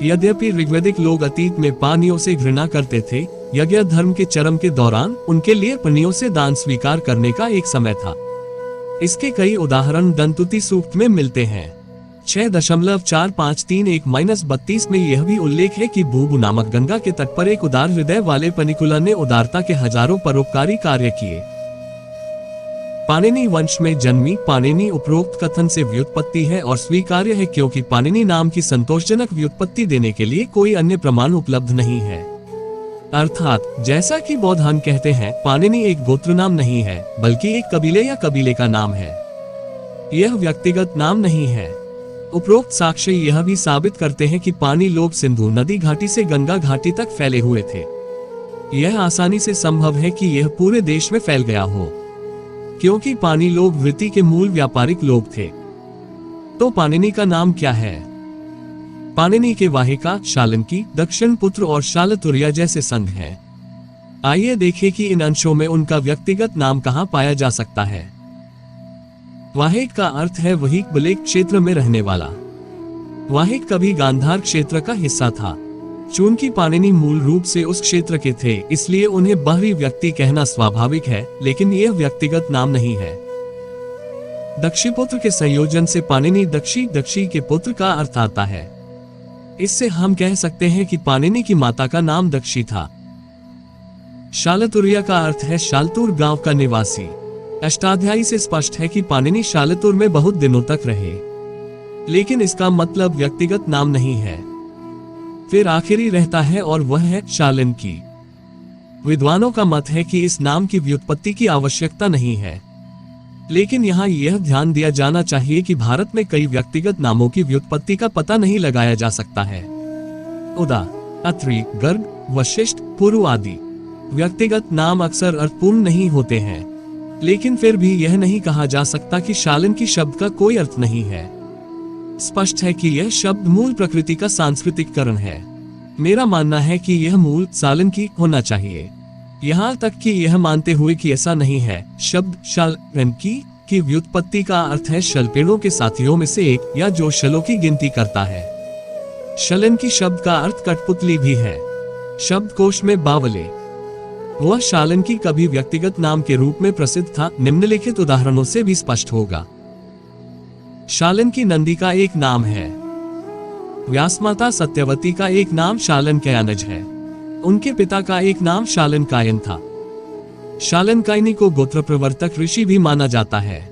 यद्यपि ऋग्वेदिक लोग अतीत में पानियों से घृणा करते थे, यज्ञ धर्म के चरम के दौरान उनके लिए पनियों से दान स्वीकार करने का एक समय था। इसके कई उदाहरण दंतुति सूक्त में मिलते हैं। 6.4531-32 में यह भी उल्लेख है कि भूबु नामक गंगा के तट पर एक उदार हृदय वाले पनिकुला ने उदारता के हजारों परोपकारी कार्य किए। पाणिनि वंश में जन्मी पाणिनि उपरोक्त कथन से व्युत्पत्ति है और स्वीकार्य है, क्योंकि पाणिनि नाम की संतोषजनक व्युत्पत्ति देने के लिए कोई अन्य प्रमाण उपलब्ध नहीं है। अर्थात जैसा कि बौधायन कहते हैं, पाणिनि एक गोत्र नाम नहीं है, बल्कि एक कबीले या कबीले का नाम है। यह व्यक्तिगत नाम नहीं है। उपरोक्त साक्ष्य यह भी साबित करते हैं कि पानी लोग सिंधु नदी घाटी से गंगा घाटी तक फैले हुए थे। यह आसानी से संभव है कि यह पूरे देश में फैल गया हो, क्योंकि पानी लोग वृत्ति के मूल व्यापारिक लोग थे। तो पाणिनि का नाम क्या है? पाणिनि के वाहिका, शालंकी, दक्षिण पुत्र और शालतुर्या जैसे संघ हैं। आइए देखें कि इन अंशों में उनका व्यक्तिगत नाम कहां पाया जा सकता है। वाहिक का अर्थ है वही बलेक क्षेत्र में रहने वाला। वाहिक कभी गांधार क्षेत्र का हिस्सा था। चूंकि पाणिनि मूल रूप से उस क्षेत्र के थे, इसलिए उन्हें बाहरी व्यक्ति कहना स्वाभाविक है, लेकिन यह व्यक्तिगत नाम नहीं है। दक्षिपुत्र के संयोजन से पाणिनि दक्षी के पुत्र का अर्थ आता है। इससे हम कह सकते हैं कि पाणिनि की माता का नाम दक्षी था। शालतुर्या का अर्थ है शालतुर गांव का निवासी। अष्टाध्यायी से स्पष्ट है कि पाणिनि शालतुर में बहुत दिनों तक रहे, लेकिन इसका मतलब व्यक्तिगत नाम नहीं है। फिर आखिरी रहता है और वह है शालंकी। विद्वानों का मत है कि इस नाम की व्युत्पत्ति की आवश्यकता नहीं है, लेकिन यहाँ यह ध्यान दिया जाना चाहिए कि भारत में कई व्यक्तिगत नामों की व्युत्पत्ति का पता नहीं लगाया जा सकता है। उदा, अत्रि, गर्ग, वशिष्ठ, पुरु आदि व्यक्तिगत नाम अक्सर अर्थपूर्ण नहीं होते हैं, लेकिन फिर भी यह नहीं कहा जा सकता कि शालंकी शब्द का कोई अर्थ नहीं है। स्पष्ट है कि यह शब्द मूल प्रकृति का सांस्कृतिककरण है। मेरा मानना है कि यह मूल सालंकी होना चाहिए, यहाँ तक कि यह मानते हुए कि ऐसा नहीं है। शब्द शालंकी की व्युत्पत्ति का अर्थ है शल पेड़ों के साथियों में से एक, या जो शलों की गिनती करता है। शालंकी शब्द का अर्थ कठपुतली भी है। शब्दकोश में बावले। वह शालंकी कभी व्यक्तिगत नाम के रूप में प्रसिद्ध था, निम्नलिखित उदाहरणों से भी स्पष्ट होगा। शालंकी नंदी का एक नाम है। व्यासमाता सत्यवती का एक नाम शालनकायनज है। उनके पिता का एक नाम शालनकायन था। शालनकायनी को गोत्र प्रवर्तक ऋषि भी माना जाता है।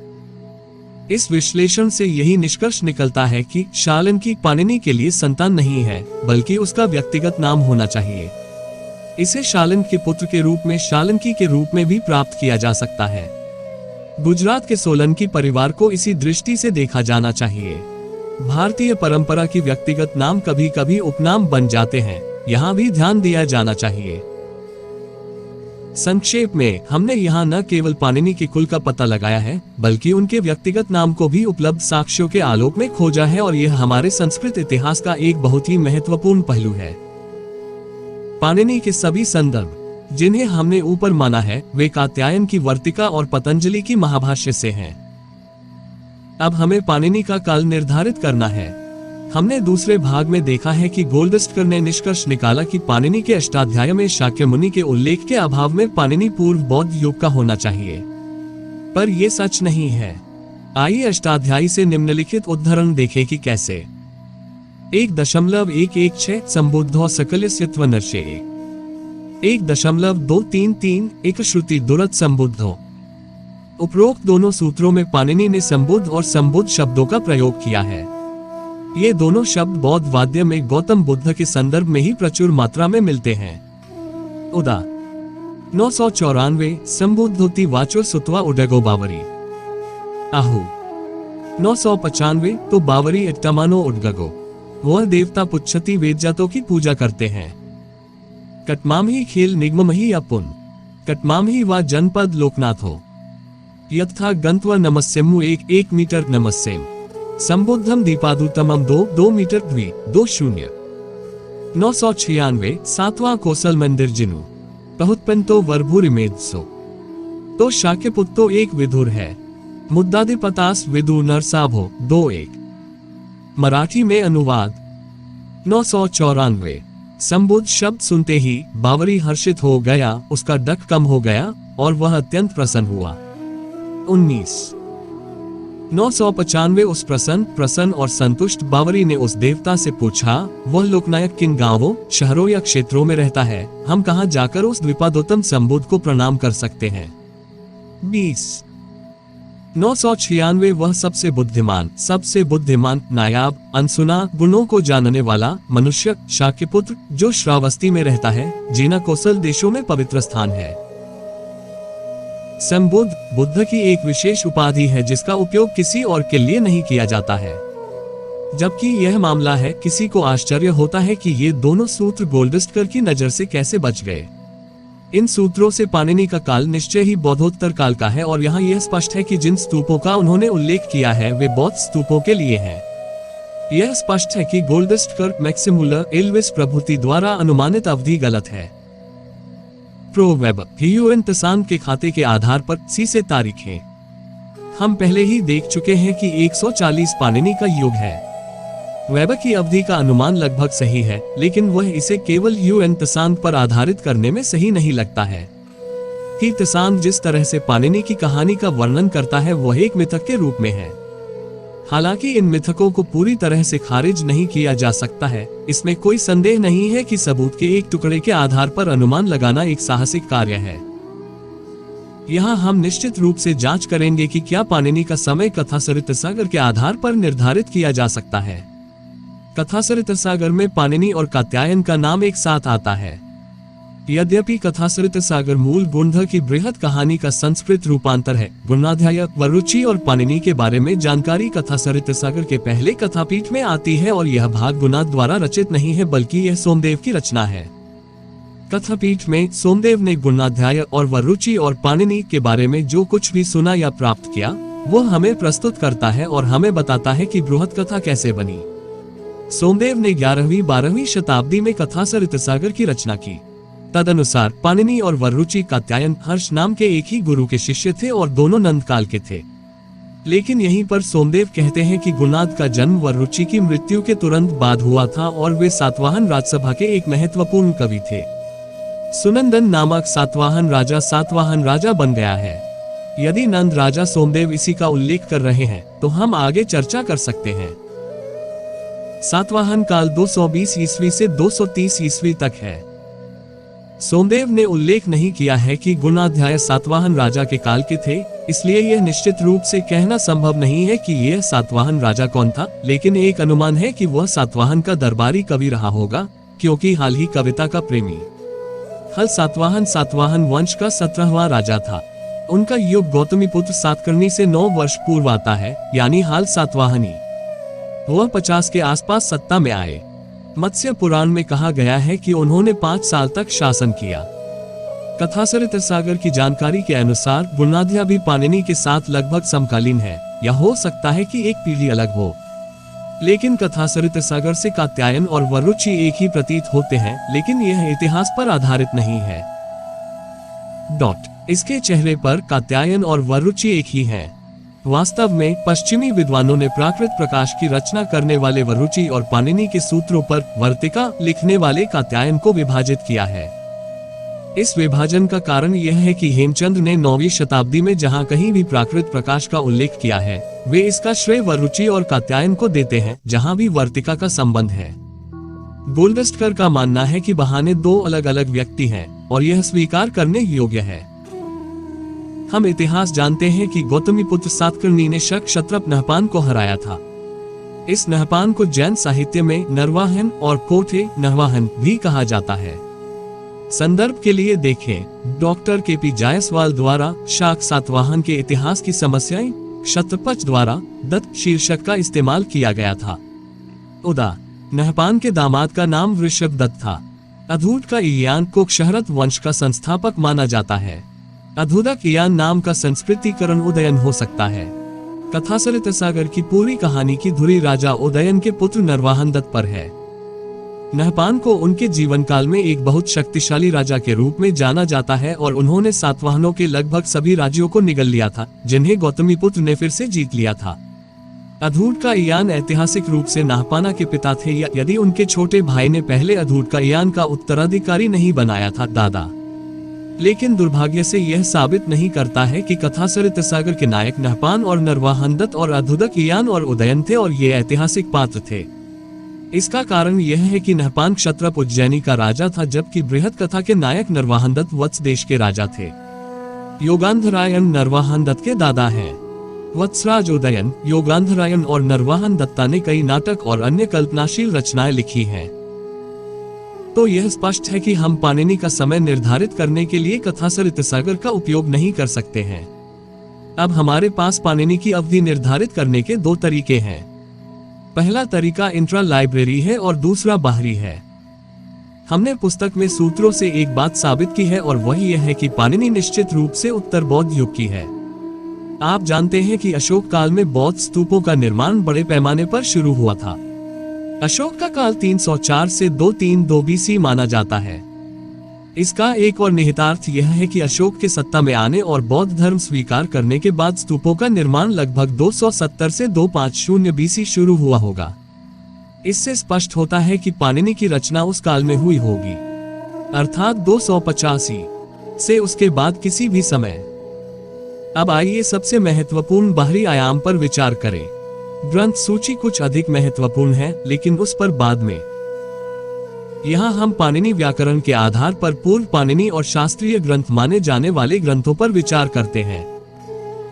इस विश्लेषण से यही निष्कर्ष निकलता है कि शालंकी पाणिनि के लिए संतान नहीं है, बल्कि उसका व्यक्तिगत नाम होना चाहिए। इसे शालन के पुत्र के रूप में शालंकी के रूप में भी प्राप्त किया जा सकता है। गुजरात के सोलंकी परिवार को इसी दृष्टि से देखा जाना चाहिए। भारतीय परंपरा की व्यक्तिगत नाम कभी कभी उपनाम बन जाते हैं, यहाँ भी ध्यान दिया जाना चाहिए। संक्षेप में हमने यहाँ न केवल पाणिनि के कुल का पता लगाया है, बल्कि उनके व्यक्तिगत नाम को भी उपलब्ध साक्ष्यों के आलोक में खोजा है, और यह हमारे संस्कृत इतिहास का एक बहुत ही महत्वपूर्ण पहलू है। पाणिनि के सभी संदर्भ जिन्हें हमने ऊपर माना है, वे कात्यायन की वर्तिका और पतंजलि की महाभाष्य से हैं। अब हमें पाणिनि का काल निर्धारित करना है। हमने दूसरे भाग में देखा है कि गोल्डस्टर ने निष्कर्ष निकाला कि पाणिनि के अष्टाध्याय में शाक्य मुनि के उल्लेख के अभाव में पाणिनि पूर्व बौद्ध युग का होना चाहिए, पर यह सच नहीं है। आइए अष्टाध्यायी से निम्नलिखित उद्धरण देखें कि कैसे। 1.116 संबुद्धो सकलस्यत्व नर्षे 1.233 एक श्रुति दुरत संबुद्धो। उपरोक्त दोनों सूत्रों में पाणिनि ने संबुद्ध और संबुद्ध शब्दों का प्रयोग किया है। ये दोनों शब्द बौद्ध वाद्य में गौतम बुद्ध के संदर्भ में ही प्रचुर मात्रा में मिलते हैं। उदा 994 संबुद्धोति वाचो सुत्वा उडगो बावरी। आहु 995 तो बावरी इट्टमानो उडगगो। वह देवता पुच्छति वेदजातों की पूजा करते हैं। कटमामही खेल निगममही अपुन कटमामही वा जनपद लोकनाथ हो यथा गंत्वा नमस्यमु 1 मीटर नमस्यम संबुद्धम दीपादुतमम 2 मीटर 2.0 996 सातवां कौशल मंदिर जिनु बहुत्पन्तो वर्भुरिमेधसो। तो शाक्यपुत्तो एक विधुर है। मुद्दाधिपतास विदु नरसाभो 2.1। मराठी में अनुवाद 994 संबुद्ध शब्द सुनते ही बावरी हर्षित हो गया, उसका डक कम हो गया और वह अत्यंत प्रसन्न हुआ। 19 995 उस प्रसन्न और संतुष्ट बावरी ने उस देवता से पूछा, वह लोकनायक किन गांवों, शहरों या क्षेत्रों में रहता है? हम कहां जाकर उस द्विपादोत्तम संबुद्ध को प्रणाम कर सकते हैं? 20 996 वह सबसे बुद्धिमान, नायाब, अनसुना, गुणों को जानने वाला मनुष्य शाक्यपुत्र जो श्रावस्ती में रहता है, जीना कौशल देशों में पवित्र स्थान है। संबुद्ध बुद्ध की एक विशेष उपाधि है जिसका उपयोग किसी और के लिए नहीं किया जाता है, जबकि यह मामला है। किसी को आश्चर्य होता है कि ये दोनों सूत्र गोल्डस्टर की नजर से कैसे बच गए। इन सूत्रों से पाणिनि का काल निश्चय ही बौद्धोत्तर काल का है, और यहाँ यह स्पष्ट है कि जिन स्तूपों का उन्होंने उल्लेख किया है वे बौद्ध स्तूपों के लिए हैं। यह स्पष्ट है कि गोल्डस्टर मैक्सिमुलर एल्विस प्रभुति द्वारा अनुमानित अवधि गलत है। प्रोवेब ह्यूएन तसांग के खाते के आधार पर सी से तारीखें हम पहले ही देख चुके हैं कि 140 पाणिनि का युग है। वेबर की अवधि का अनुमान लगभग सही है, लेकिन वह इसे केवल ह्यूएन तसांग पर आधारित करने में सही नहीं लगता है। कि तसांग जिस तरह से पाणिनि की कहानी का वर्णन करता है वह एक मिथक के रूप में है। हालांकि इन मिथकों को पूरी तरह से खारिज नहीं किया जा सकता है। इसमें कोई संदेह नहीं है कि सबूत के एक टुकड़े के आधार पर अनुमान लगाना एक साहसिक कार्य है। यहाँ हम निश्चित रूप से जांच करेंगे कि क्या पाणिनि का समय कथासरितसागर के आधार पर निर्धारित किया जा सकता है। कथासरितसागर में पाणिनि और कात्यायन का नाम एक साथ आता है। यद्यपि कथासरितसागर मूल गुणधर की बृहद कहानी का संस्कृत रूपांतर है। गुणाध्याय, वरुचि और पाणिनि के बारे में जानकारी कथासरितसागर के पहले कथापीठ में आती है, और यह भाग गुणाद द्वारा रचित नहीं है बल्कि यह सोमदेव की रचना है। कथापीठ में सोमदेव ने गुणाध्याय और वरुचि और पाणिनि के बारे में जो कुछ भी सुना या प्राप्त किया वह हमें प्रस्तुत करता है और हमें बताता है कि बृहद कथा कैसे बनी। सोमदेव ने 11वीं-12वीं शताब्दी में कथासरितसागर की रचना की। तदनुसार पाणिनि और वररुचि कात्यायन हर्ष नाम के एक ही गुरु के शिष्य थे और दोनों नंद काल के थे। लेकिन यहीं पर सोमदेव कहते हैं कि गुणाद का जन्म वररुचि की मृत्यु के तुरंत बाद हुआ था और वे सातवाहन राजसभा के एक महत्वपूर्ण कवि थे। सुनंदन नामक सातवाहन राजा बन गया है। यदि नंद राजा सोमदेव इसी का उल्लेख कर रहे हैं तो हम आगे चर्चा कर सकते हैं। सातवाहन काल 220 ईस्वी से 230 ईस्वी तक है। सोमदेव ने उल्लेख नहीं किया है कि गुणाध्याय सातवाहन राजा के काल के थे, इसलिए यह निश्चित रूप से कहना संभव नहीं है कि यह सातवाहन राजा कौन था, लेकिन एक अनुमान है कि वह सातवाहन का दरबारी कवि रहा होगा, क्योंकि हाल ही कविता का प्रेमी हल सातवाहन वंश का 17वां राजा था। उनका युग गौतमीपुत्र सातकर्णी से 9 वर्ष पूर्व आता है, यानी हाल सातवाहनी। वह 50 के आसपास सत्ता में आए। मत्स्य पुराण में कहा गया है कि उन्होंने 5 साल तक शासन किया। कथासरितसागर की जानकारी के अनुसार गुणाध्याय भी पाणिनि के साथ लगभग समकालीन है, या हो सकता है कि एक पीढ़ी अलग हो। लेकिन कथासरितसागर से कात्यायन और वररुचि एक ही प्रतीत होते हैं, लेकिन यह इतिहास पर आधारित नहीं है। इसके चेहरे पर कात्यायन और वररुचि एक ही हैं। वास्तव में पश्चिमी विद्वानों ने प्राकृत प्रकाश की रचना करने वाले वररुचि और पाणिनि के सूत्रों पर वर्तिका लिखने वाले कात्यायन को विभाजित किया है। इस विभाजन का कारण यह है कि हेमचंद्र ने 9वीं शताब्दी में जहां कहीं भी प्राकृत प्रकाश का उल्लेख किया है, वे इसका श्रेय वररुचि और कात्यायन को देते हैं, जहां भी वर्तिका का संबंध है। गोल्डस्टर का मानना है कि बहाने 2 अलग अलग व्यक्ति हैं और यह स्वीकार करने योग्य है। हम इतिहास जानते हैं कि गौतमीपुत्र सातकर्णी ने शक क्षत्रप नहपान को हराया था। इस नहपान को जैन साहित्य में नरवाहन और कोठे नरवाहन भी कहा जाता है। संदर्भ के लिए देखें डॉक्टर के.पी. जायसवाल द्वारा शाक सातवाहन के इतिहास की समस्याएं क्षत्रपच द्वारा दत्त शीर्षक का इस्तेमाल किया गया था। उदा नहपान के दामाद का नाम वृषभ दत्त था। अधूट का ईयान को क्षहरत वंश का संस्थापक माना जाता है। अधूदक ईयान नाम का संस्कृतिकरण उदयन हो सकता है। कथासरितसागर की पूरी कहानी की धुरी राजा उदयन के पुत्र नरवाहन दत्त पर है। नहपान को उनके जीवन काल में एक बहुत शक्तिशाली राजा के रूप में जाना जाता है और उन्होंने सातवाहनों के लगभग सभी राज्यों को निगल लिया था, जिन्हें गौतमीपुत्र ने फिर से जीत लिया था। अधूट का ईयान ऐतिहासिक रूप से नहपाना के पिता थे, या यदि उनके छोटे भाई ने पहले अधूट का ईयान का उत्तराधिकारी नहीं बनाया था, दादा। लेकिन दुर्भाग्य से यह साबित नहीं करता है कि कथासरितसागर के नायक नहपान और नरवाहन दत्त और अधूदक ईयान और उदयन थे और ये ऐतिहासिक पात्र थे। इसका कारण यह है कि नहपान क्षत्रप उज्जैनी का राजा था, जबकि बृहद कथा के नायक नरवाहन दत्त वत्स देश के राजा थे। योगांधरायण नरवाहन दत्त के दादा हैं। वत्सराज उदयन, योगांधरायण और नरवाहन दत्ता ने कई नाटक और अन्य कल्पनाशील रचनाएं लिखी हैं। तो यह स्पष्ट है कि हम पाणिनि का समय निर्धारित करने के लिए कथासरितसागर का उपयोग नहीं कर सकते हैं। अब हमारे पास पाणिनि की अवधि निर्धारित करने के 2 तरीके हैं। पहला तरीका इंट्रा लाइब्रेरी है और दूसरा बाहरी है। हमने पुस्तक में सूत्रों से एक बात साबित की है और वही यह है कि पाणिनि निश्चित रूप से उत्तर बौद्ध युग की है। आप जानते हैं कि अशोक काल में बौद्ध स्तूपों का निर्माण बड़े पैमाने पर शुरू हुआ था। अशोक का काल 304 से 232 BC माना जाता है। इसका एक और निहितार्थ यह है कि अशोक के सत्ता में आने और बौद्ध धर्म स्वीकार करने के बाद स्तूपों का निर्माण लगभग 270 से 250 BC शुरू हुआ होगा। इससे स्पष्ट होता है कि पाणिनि की रचना उस काल में हुई होगी, अर्थात 285 से उसके बाद किसी भी समय। अब आइए सबसे महत्वपूर्ण बाहरी आयाम पर विचार करें। ग्रंथ सूची कुछ अधिक महत्वपूर्ण है, लेकिन उस पर बाद में। यहाँ हम पाणिनि व्याकरण के आधार पर पूर्व पाणिनि और शास्त्रीय ग्रंथ माने जाने वाले ग्रंथों पर विचार करते हैं।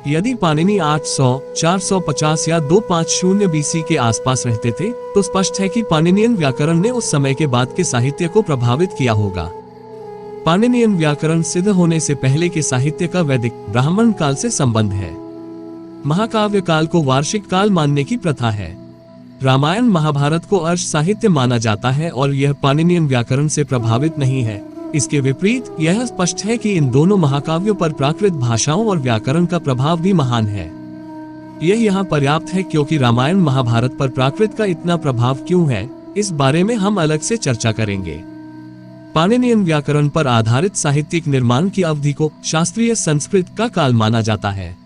यदि पाणिनि 800, 450 या 250 BC के आसपास रहते थे, तो स्पष्ट है कि पाणिनियन व्याकरण ने उस समय के बाद के साहित्य को प्रभावित किया होगा। पाणिनियन व्याकरण सिद्ध होने से पहले के साहित्य का वैदिक ब्राह्मण काल से संबंध है। महाकाव्य काल को वार्षिक काल मानने की प्रथा है। रामायण महाभारत को अर्ष साहित्य माना जाता है और यह पाणिनियन व्याकरण से प्रभावित नहीं है। इसके विपरीत यह स्पष्ट है कि इन दोनों महाकाव्यों पर प्राकृत भाषाओं और व्याकरण का प्रभाव भी महान है। यह यहाँ पर्याप्त है, क्योंकि रामायण महाभारत पर प्राकृत का इतना प्रभाव क्यों है, इस बारे में हम अलग से चर्चा करेंगे। पाणिनियन व्याकरण पर आधारित साहित्यिक निर्माण की अवधि को शास्त्रीय संस्कृत का काल माना जाता है।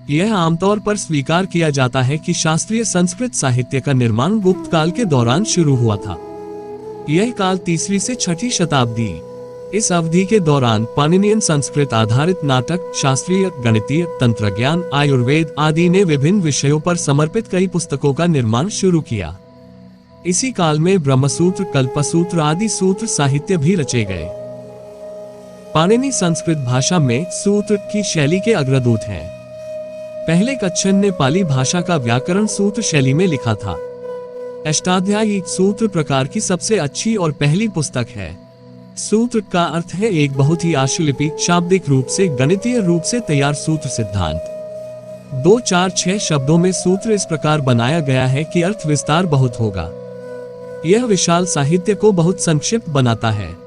यह आमतौर पर स्वीकार किया जाता है कि शास्त्रीय संस्कृत साहित्य का निर्माण गुप्त काल के दौरान शुरू हुआ था। यह काल 3वीं से 6वीं शताब्दी। इस अवधि के दौरान पाणिनियन संस्कृत आधारित नाटक, शास्त्रीय, गणितीय, तंत्रज्ञान, आयुर्वेद आदि ने विभिन्न विषयों पर समर्पित कई पुस्तकों का निर्माण शुरू किया। इसी काल में ब्रह्मसूत्र, कल्पसूत्र आदि सूत्र साहित्य भी रचे गए। पाणिनि संस्कृत भाषा में सूत्र की शैली के अग्रदूत हैं। पहले कच्छन ने पाली भाषा का व्याकरण सूत्र शैली में लिखा था। अष्टाध्यायी सूत्र प्रकार की सबसे अच्छी और पहली पुस्तक है। सूत्र का अर्थ है एक बहुत ही आशुलिपि, शाब्दिक रूप से, गणितीय रूप से तैयार सूत्र सिद्धांत। 2, 4, 6 शब्दों में सूत्र इस प्रकार बनाया गया है कि अर्थ विस्तार बहुत होगा। यह विशाल साहित्य को बहुत संक्षिप्त बनाता है।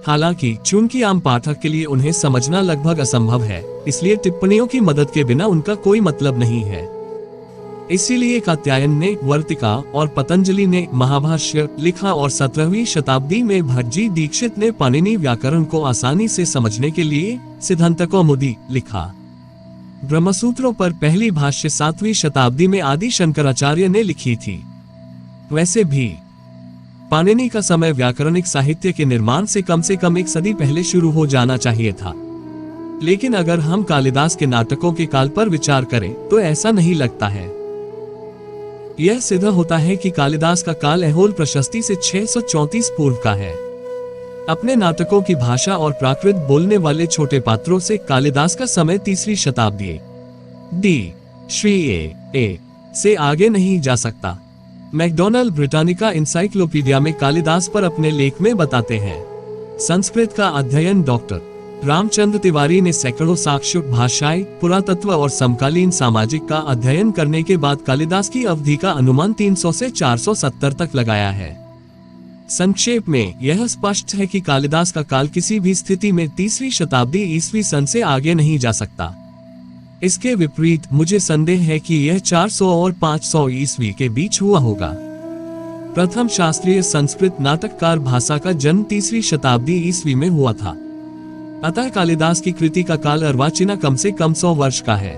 हालांकि चूंकि आम पाठक के लिए उन्हें समझना लगभग असंभव है, इसलिए टिप्पणियों की मदद के बिना उनका कोई मतलब नहीं है। इसीलिए कात्यायन ने वर्तिका और पतंजलि ने महाभाष्य लिखा और 17वीं शताब्दी में भज्जी दीक्षित ने पाणिनि व्याकरण को आसानी से समझने के लिए सिद्धांतकौमुदी लिखा। ब्रह्मसूत्रों पर पहली भाष्य 7वीं शताब्दी में आदि शंकराचार्य ने लिखी थी। वैसे भी पाणिनि का समय व्याकरणिक साहित्य के निर्माण से कम 1 सदी पहले शुरू हो जाना चाहिए था। लेकिन अगर हम कालिदास के नाटकों के काल पर विचार करें तो ऐसा नहीं लगता है। यह सिद्ध होता है कि कालिदास का काल ऐहोल प्रशस्ति से 634 पूर्व का है। अपने नाटकों की भाषा और प्राकृत बोलने वाले छोटे पात्रों से कालिदास का समय 3वीं शताब्दी डी श्री ए से आगे नहीं जा सकता। मैकडोनल्ड ब्रिटानिका इंसाइक्लोपीडिया में कालिदास पर अपने लेख में बताते हैं, संस्कृत का अध्ययन डॉक्टर रामचंद्र तिवारी ने सैकड़ों साक्ष्य, भाषाएं, पुरातत्व और समकालीन सामाजिक का अध्ययन करने के बाद कालिदास की अवधि का अनुमान 300 से 470 तक लगाया है। संक्षेप में यह स्पष्ट है कि कालिदास का काल किसी भी स्थिति में 3वीं शताब्दी ईस्वी सन से आगे नहीं जा सकता। इसके विपरीत मुझे संदेह है कि यह 400 और 500 ईस्वी के बीच हुआ होगा। प्रथम शास्त्रीय संस्कृत नाटककार भाषा का जन्म 3वीं शताब्दी ईस्वी में हुआ था। अतः कालिदास की कृति का काल अर्वाचीना कम से कम 100 वर्ष का है,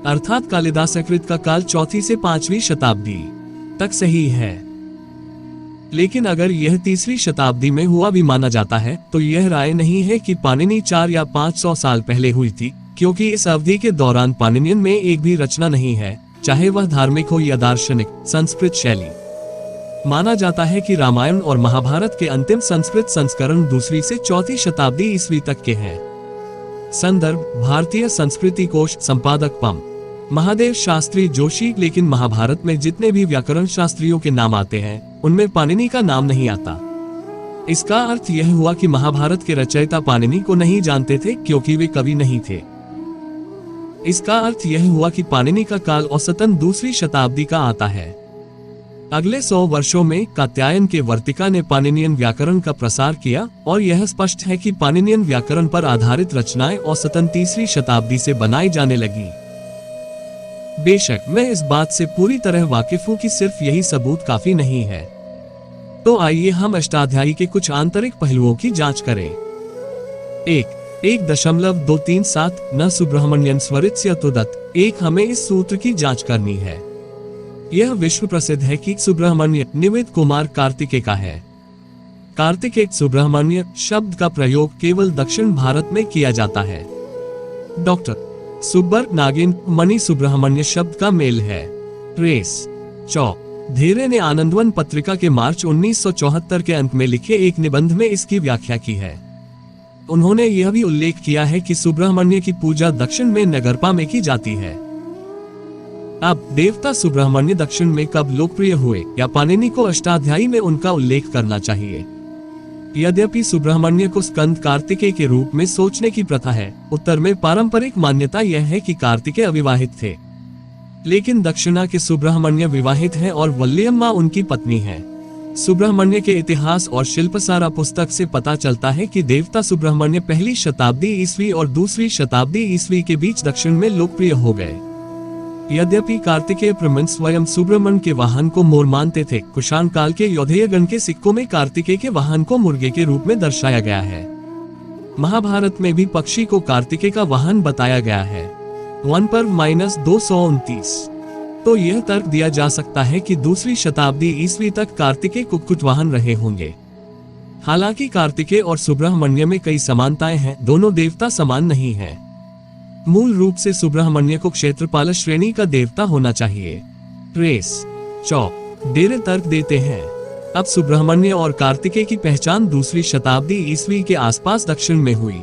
अर्थात कालिदासकृत का काल 4वीं से 5वीं शताब्दी तक सही है। लेकिन अगर यह 3वीं शताब्दी में हुआ भी माना जाता है तो यह राय नहीं है कि पाणिनि 4 या 500 साल पहले हुई थी, क्योंकि इस अवधि के दौरान पाणिनियन में एक भी रचना नहीं है, चाहे वह धार्मिक हो या दार्शनिक। संस्कृत शैली माना जाता है कि रामायण और महाभारत के अंतिम संस्कृत संस्करण 2वीं से 4वीं शताब्दी ईस्वी तक के हैं। संदर्भ भारतीय संस्कृति कोश, संपादक पम महादेव शास्त्री जोशी। लेकिन महाभारत में जितने भी व्याकरण शास्त्रियों के नाम आते हैं उनमें पाणिनि का नाम नहीं आता। इसका अर्थ यह हुआ कि महाभारत के रचयिता पाणिनि को नहीं जानते थे, क्योंकि वे कवि नहीं थे। इसका अर्थ यह हुआ कि पाणिनि का काल औसतन 2वीं शताब्दी का आता है। अगले 100 वर्षों में कात्यायन के वर्तिका ने पाणिनियन व्याकरण का प्रसार किया और यह स्पष्ट है कि पाणिनियन व्याकरण पर आधारित रचनाएं औसतन 3वीं शताब्दी से बनाई जाने लगी। बेशक मैं इस बात से पूरी तरह वाकिफ हूं कि सिर्फ यही सबूत काफी नहीं है। तो आइए हम अष्टाध्यायी के कुछ आंतरिक पहलुओं की जांच करें। 1.237 न सुब्रह्मण्यन स्वरित्स्य तुदत। हमें इस सूत्र की जांच करनी है। यह विश्व प्रसिद्ध है कि सुब्रह्मण्य निमित कुमार कार्तिकेय का है। कार्तिकेय सुब्रह्मण्य शब्द का प्रयोग केवल दक्षिण भारत में किया जाता है। डॉक्टर सुब्बर नागिन मणि सुब्रह्मण्य शब्द का मेल है। रेस चौ धीरे ने आनंदवन पत्रिका के मार्च 1974 के अंत में लिखे एक निबंध में इसकी व्याख्या की है। उन्होंने यह भी उल्लेख किया है कि सुब्रह्मण्य की पूजा दक्षिण में नगरपा में की जाती है। अब देवता सुब्रह्मण्य दक्षिण में कब लोकप्रिय हुए या पाणिनि को अष्टाध्यायी में उनका उल्लेख करना चाहिए। यद्यपि सुब्रह्मण्य को स्कंद कार्तिकेय के रूप में सोचने की प्रथा है, उत्तर में पारंपरिक मान्यता यह है कि कार्तिकेय अविवाहित थे, लेकिन दक्षिणा के सुब्रह्मण्य विवाहित हैं और वल्लियम्मा उनकी पत्नी है। सुब्रह्मण्य के इतिहास और शिल्पसारा पुस्तक से पता चलता है कि देवता सुब्रह्मण्य 1ली शताब्दी ईस्वी और 2वीं शताब्दी ईस्वी के बीच दक्षिण में लोकप्रिय हो गए। यद्यपि कार्तिकेय प्रमन स्वयं सुब्रमण्य के वाहन को मोर मानते थे, कुषाण काल के यौधेयगण के सिक्कों में कार्तिकेय के वाहन को मुर्गे के रूप में दर्शाया गया है। महाभारत में भी पक्षी को कार्तिकेय का वाहन बताया गया है। 1 पर -229। तो यह तर्क दिया जा सकता है कि दूसरी शताब्दी ईस्वी तक कार्तिकेय कुक्कुट वाहन रहे होंगे। हालांकि कार्तिकेय और सुब्रह्मण्य में कई समानताएं हैं, दोनों देवता समान नहीं हैं। मूल रूप से सुब्रह्मण्य को क्षेत्रपाल श्रेणी का देवता होना चाहिए। रेस चौक डेरे तर्क देते हैं। अब सुब्रह्मण्य और कार्तिकेय की पहचान दूसरी शताब्दी ईस्वी के आसपास दक्षिण में हुई।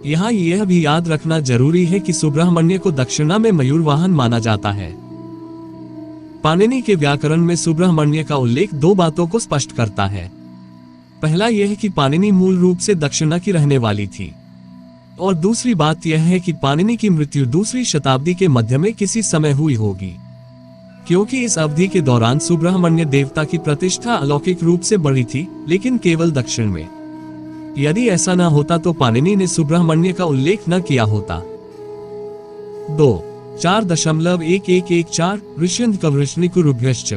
यहाँ यह भी याद रखना जरूरी है कि सुब्रह्मण्य को दक्षिणा में मयूर वाहन माना जाता है। पाणिनि के व्याकरण में सुब्रह्मण्य का उल्लेख दो बातों को स्पष्ट करता है। पहला यह कि पाणिनि मूल रूप से दक्षिणा की रहने वाली थी, और दूसरी बात यह है कि पाणिनि की मृत्यु दूसरी शताब्दी के मध्य में किसी समय हुई होगी, क्योंकि इस अवधि के दौरान सुब्रह्मण्य देवता की प्रतिष्ठा अलौकिक रूप से बढ़ी थी, लेकिन केवल दक्षिण में। यदि ऐसा न होता तो पाणिनि ने सुब्रह्मण्य का उल्लेख न किया होता। 2 4.1114 ऋष्यन्त कवृष्णिकुरुभ्यश्च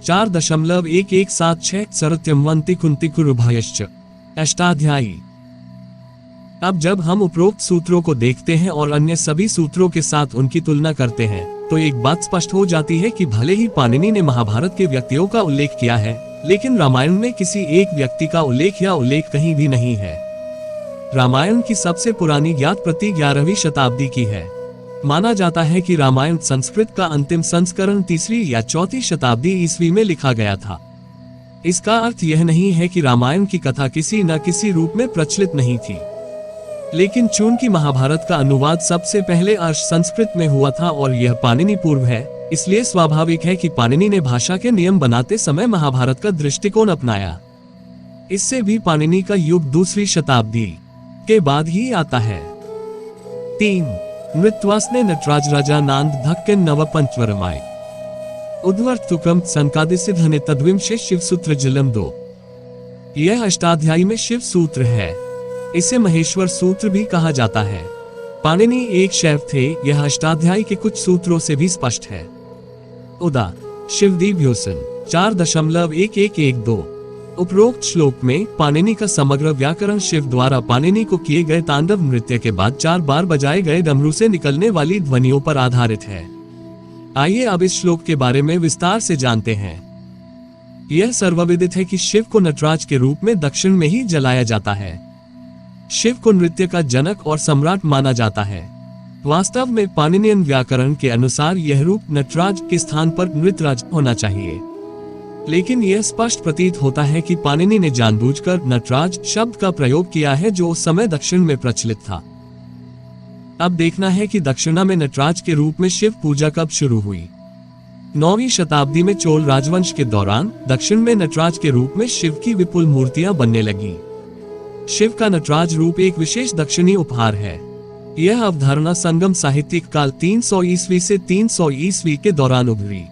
4.1176 सरत्यमवन्तिकुन्तिकुरुभयश्च अष्टाध्यायी। अब जब हम उपरोक्त सूत्रों को देखते हैं और अन्य सभी सूत्रों के साथ उनकी तुलना करते हैं, तो एक बात स्पष्ट हो जाती है कि भले ही पाणिनि ने महाभारत के व्यक्तियों का उल्लेख किया है, लेकिन रामायण में किसी एक व्यक्ति का उल्लेख कहीं भी नहीं है। रामायण की सबसे पुरानी ज्ञात प्रति 11वीं शताब्दी की है। माना जाता है कि रामायण संस्कृत का अंतिम संस्करण 3री या 4थी शताब्दी ईस्वी में लिखा गया था। इसका अर्थ यह नहीं है कि रामायण की कथा किसी न किसी रूप में प्रचलित नहीं थी, लेकिन चूंकि महाभारत का अनुवाद सबसे पहले अर्श संस्कृत में हुआ था और यह पाणिनि पूर्व है, इसलिए स्वाभाविक है कि पाणिनि ने भाषा के नियम बनाते समय महाभारत का दृष्टिकोण अपनाया। इससे भी पाणिनि का युग दूसरी शताब्दी के बाद ही आता है। 3 नृत्वास्ने नटराज राजा नांद धक्कन नव पंचवरमाय उद्वर्तुकम संकादिसिधने तद्विंशे शिव सूत्र जलम 2। यह अष्टाध्यायी में शिव सूत्र है। इसे महेश्वर सूत्र भी कहा जाता है। पाणिनि एक शैव थे, यह अष्टाध्यायी के कुछ सूत्रों से भी स्पष्ट है। उदा शिवदीव्योसन 4.1112। उपरोक्त श्लोक में पाणिनि का समग्र व्याकरण शिव द्वारा पाणिनि को किए गए तांडव नृत्य के बाद 4 बार बजाए गए डमरू से निकलने वाली ध्वनियों पर आधारित है। आइए अब इस श्लोक के बारे में विस्तार से जानते हैं। यह सर्वविदित है कि शिव को नटराज के रूप में दक्षिण में ही जलाया जाता है। शिव को नृत्य का जनक और सम्राट माना जाता है। वास्तव में पाणिनियन व्याकरण के अनुसार यह रूप नटराज के स्थान पर नृत्यराज होना चाहिए, लेकिन यह स्पष्ट प्रतीत होता है कि पाणिनि ने जानबूझकर नटराज शब्द का प्रयोग किया है, जो उस समय दक्षिण में प्रचलित था। अब देखना है कि दक्षिणा में नटराज के रूप में शिव पूजा कब शुरू हुई। 9वीं शताब्दी में चोल राजवंश के दौरान दक्षिण में नटराज के रूप में शिव की विपुल मूर्तियां बनने लगी। शिव का नटराज रूप एक विशेष दक्षिणी उपहार है। यह अवधारणा संगम साहित्यिक काल 300 ईस्वी से 300 ईस्वी के दौरान उभरी।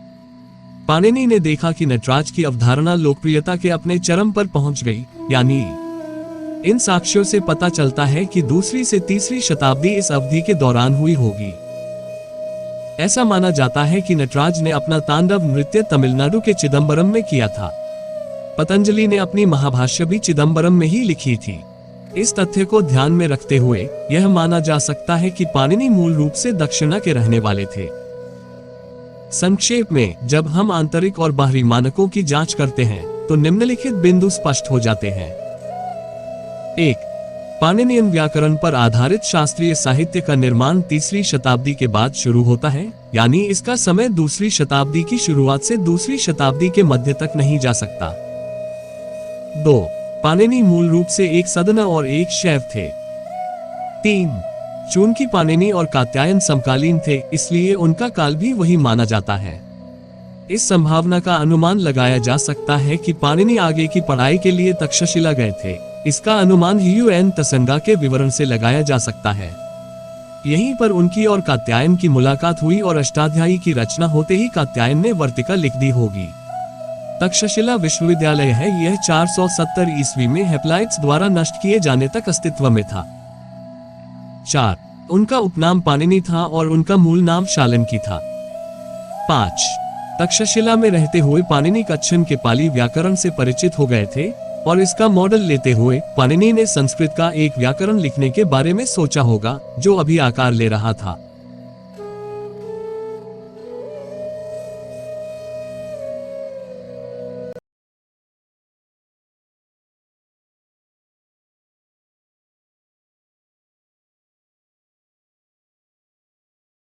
पाणिनि ने देखा कि नटराज की अवधारणा लोकप्रियता के अपने चरम पर पहुंच गई, यानी इन साक्ष्यों से पता चलता है कि दूसरी से तीसरी शताब्दी इस अवधि के दौरान हुई होगी। ऐसा माना जाता है कि नटराज ने अपना तांडव नृत्य तमिलनाडु के चिदम्बरम में किया था। पतंजलि ने अपनी महाभाष्य भी चिदम्बरम में ही लिखी थी। इस तथ्य को ध्यान में रखते हुए यह माना जा सकता है कि पाणिनि मूल रूप से दक्षिणा के रहने वाले थे। संक्षेप में, जब हम आंतरिक और बाहरी मानकों की जांच करते हैं तो निम्नलिखित बिंदु स्पष्ट हो जाते हैं। 1. पाणिनियन व्याकरण पर आधारित शास्त्रीय साहित्य का निर्माण तीसरी शताब्दी के बाद शुरू होता है, यानी इसका समय दूसरी शताब्दी की शुरुआत से दूसरी शताब्दी के मध्य तक नहीं जा सकता। 2. पाणिनि मूल रूप से एक सदन और एक शैव थे। 3. चूंकि पाणिनि और कात्यायन समकालीन थे, इसलिए उनका काल भी वही माना जाता है। इस संभावना का अनुमान लगाया जा सकता है कि पाणिनि आगे की पढ़ाई के लिए तक्षशिला गए थे। इसका अनुमान ह्यूएन त्संगा के विवरण से लगाया जा सकता है। यहीं पर उनकी और कात्यायन की मुलाकात हुई और अष्टाध्यायी की रचना होते ही कात्यायन ने वर्तिका लिख दी होगी। तक्षशिला विश्वविद्यालय है, यह 470 ईस्वी में हेप्लाइट्स द्वारा नष्ट किए जाने तक अस्तित्व में था। 4. उनका उपनाम पाणिनि था और उनका मूल नाम शाल्मकी था। 5. तक्षशिला में रहते हुए पाणिनि कच्छन के पाली व्याकरण से परिचित हो गए थे और इसका मॉडल लेते हुए पाणिनि ने संस्कृत का एक व्याकरण लिखने के बारे में सोचा होगा जो अभी आकार ले रहा था।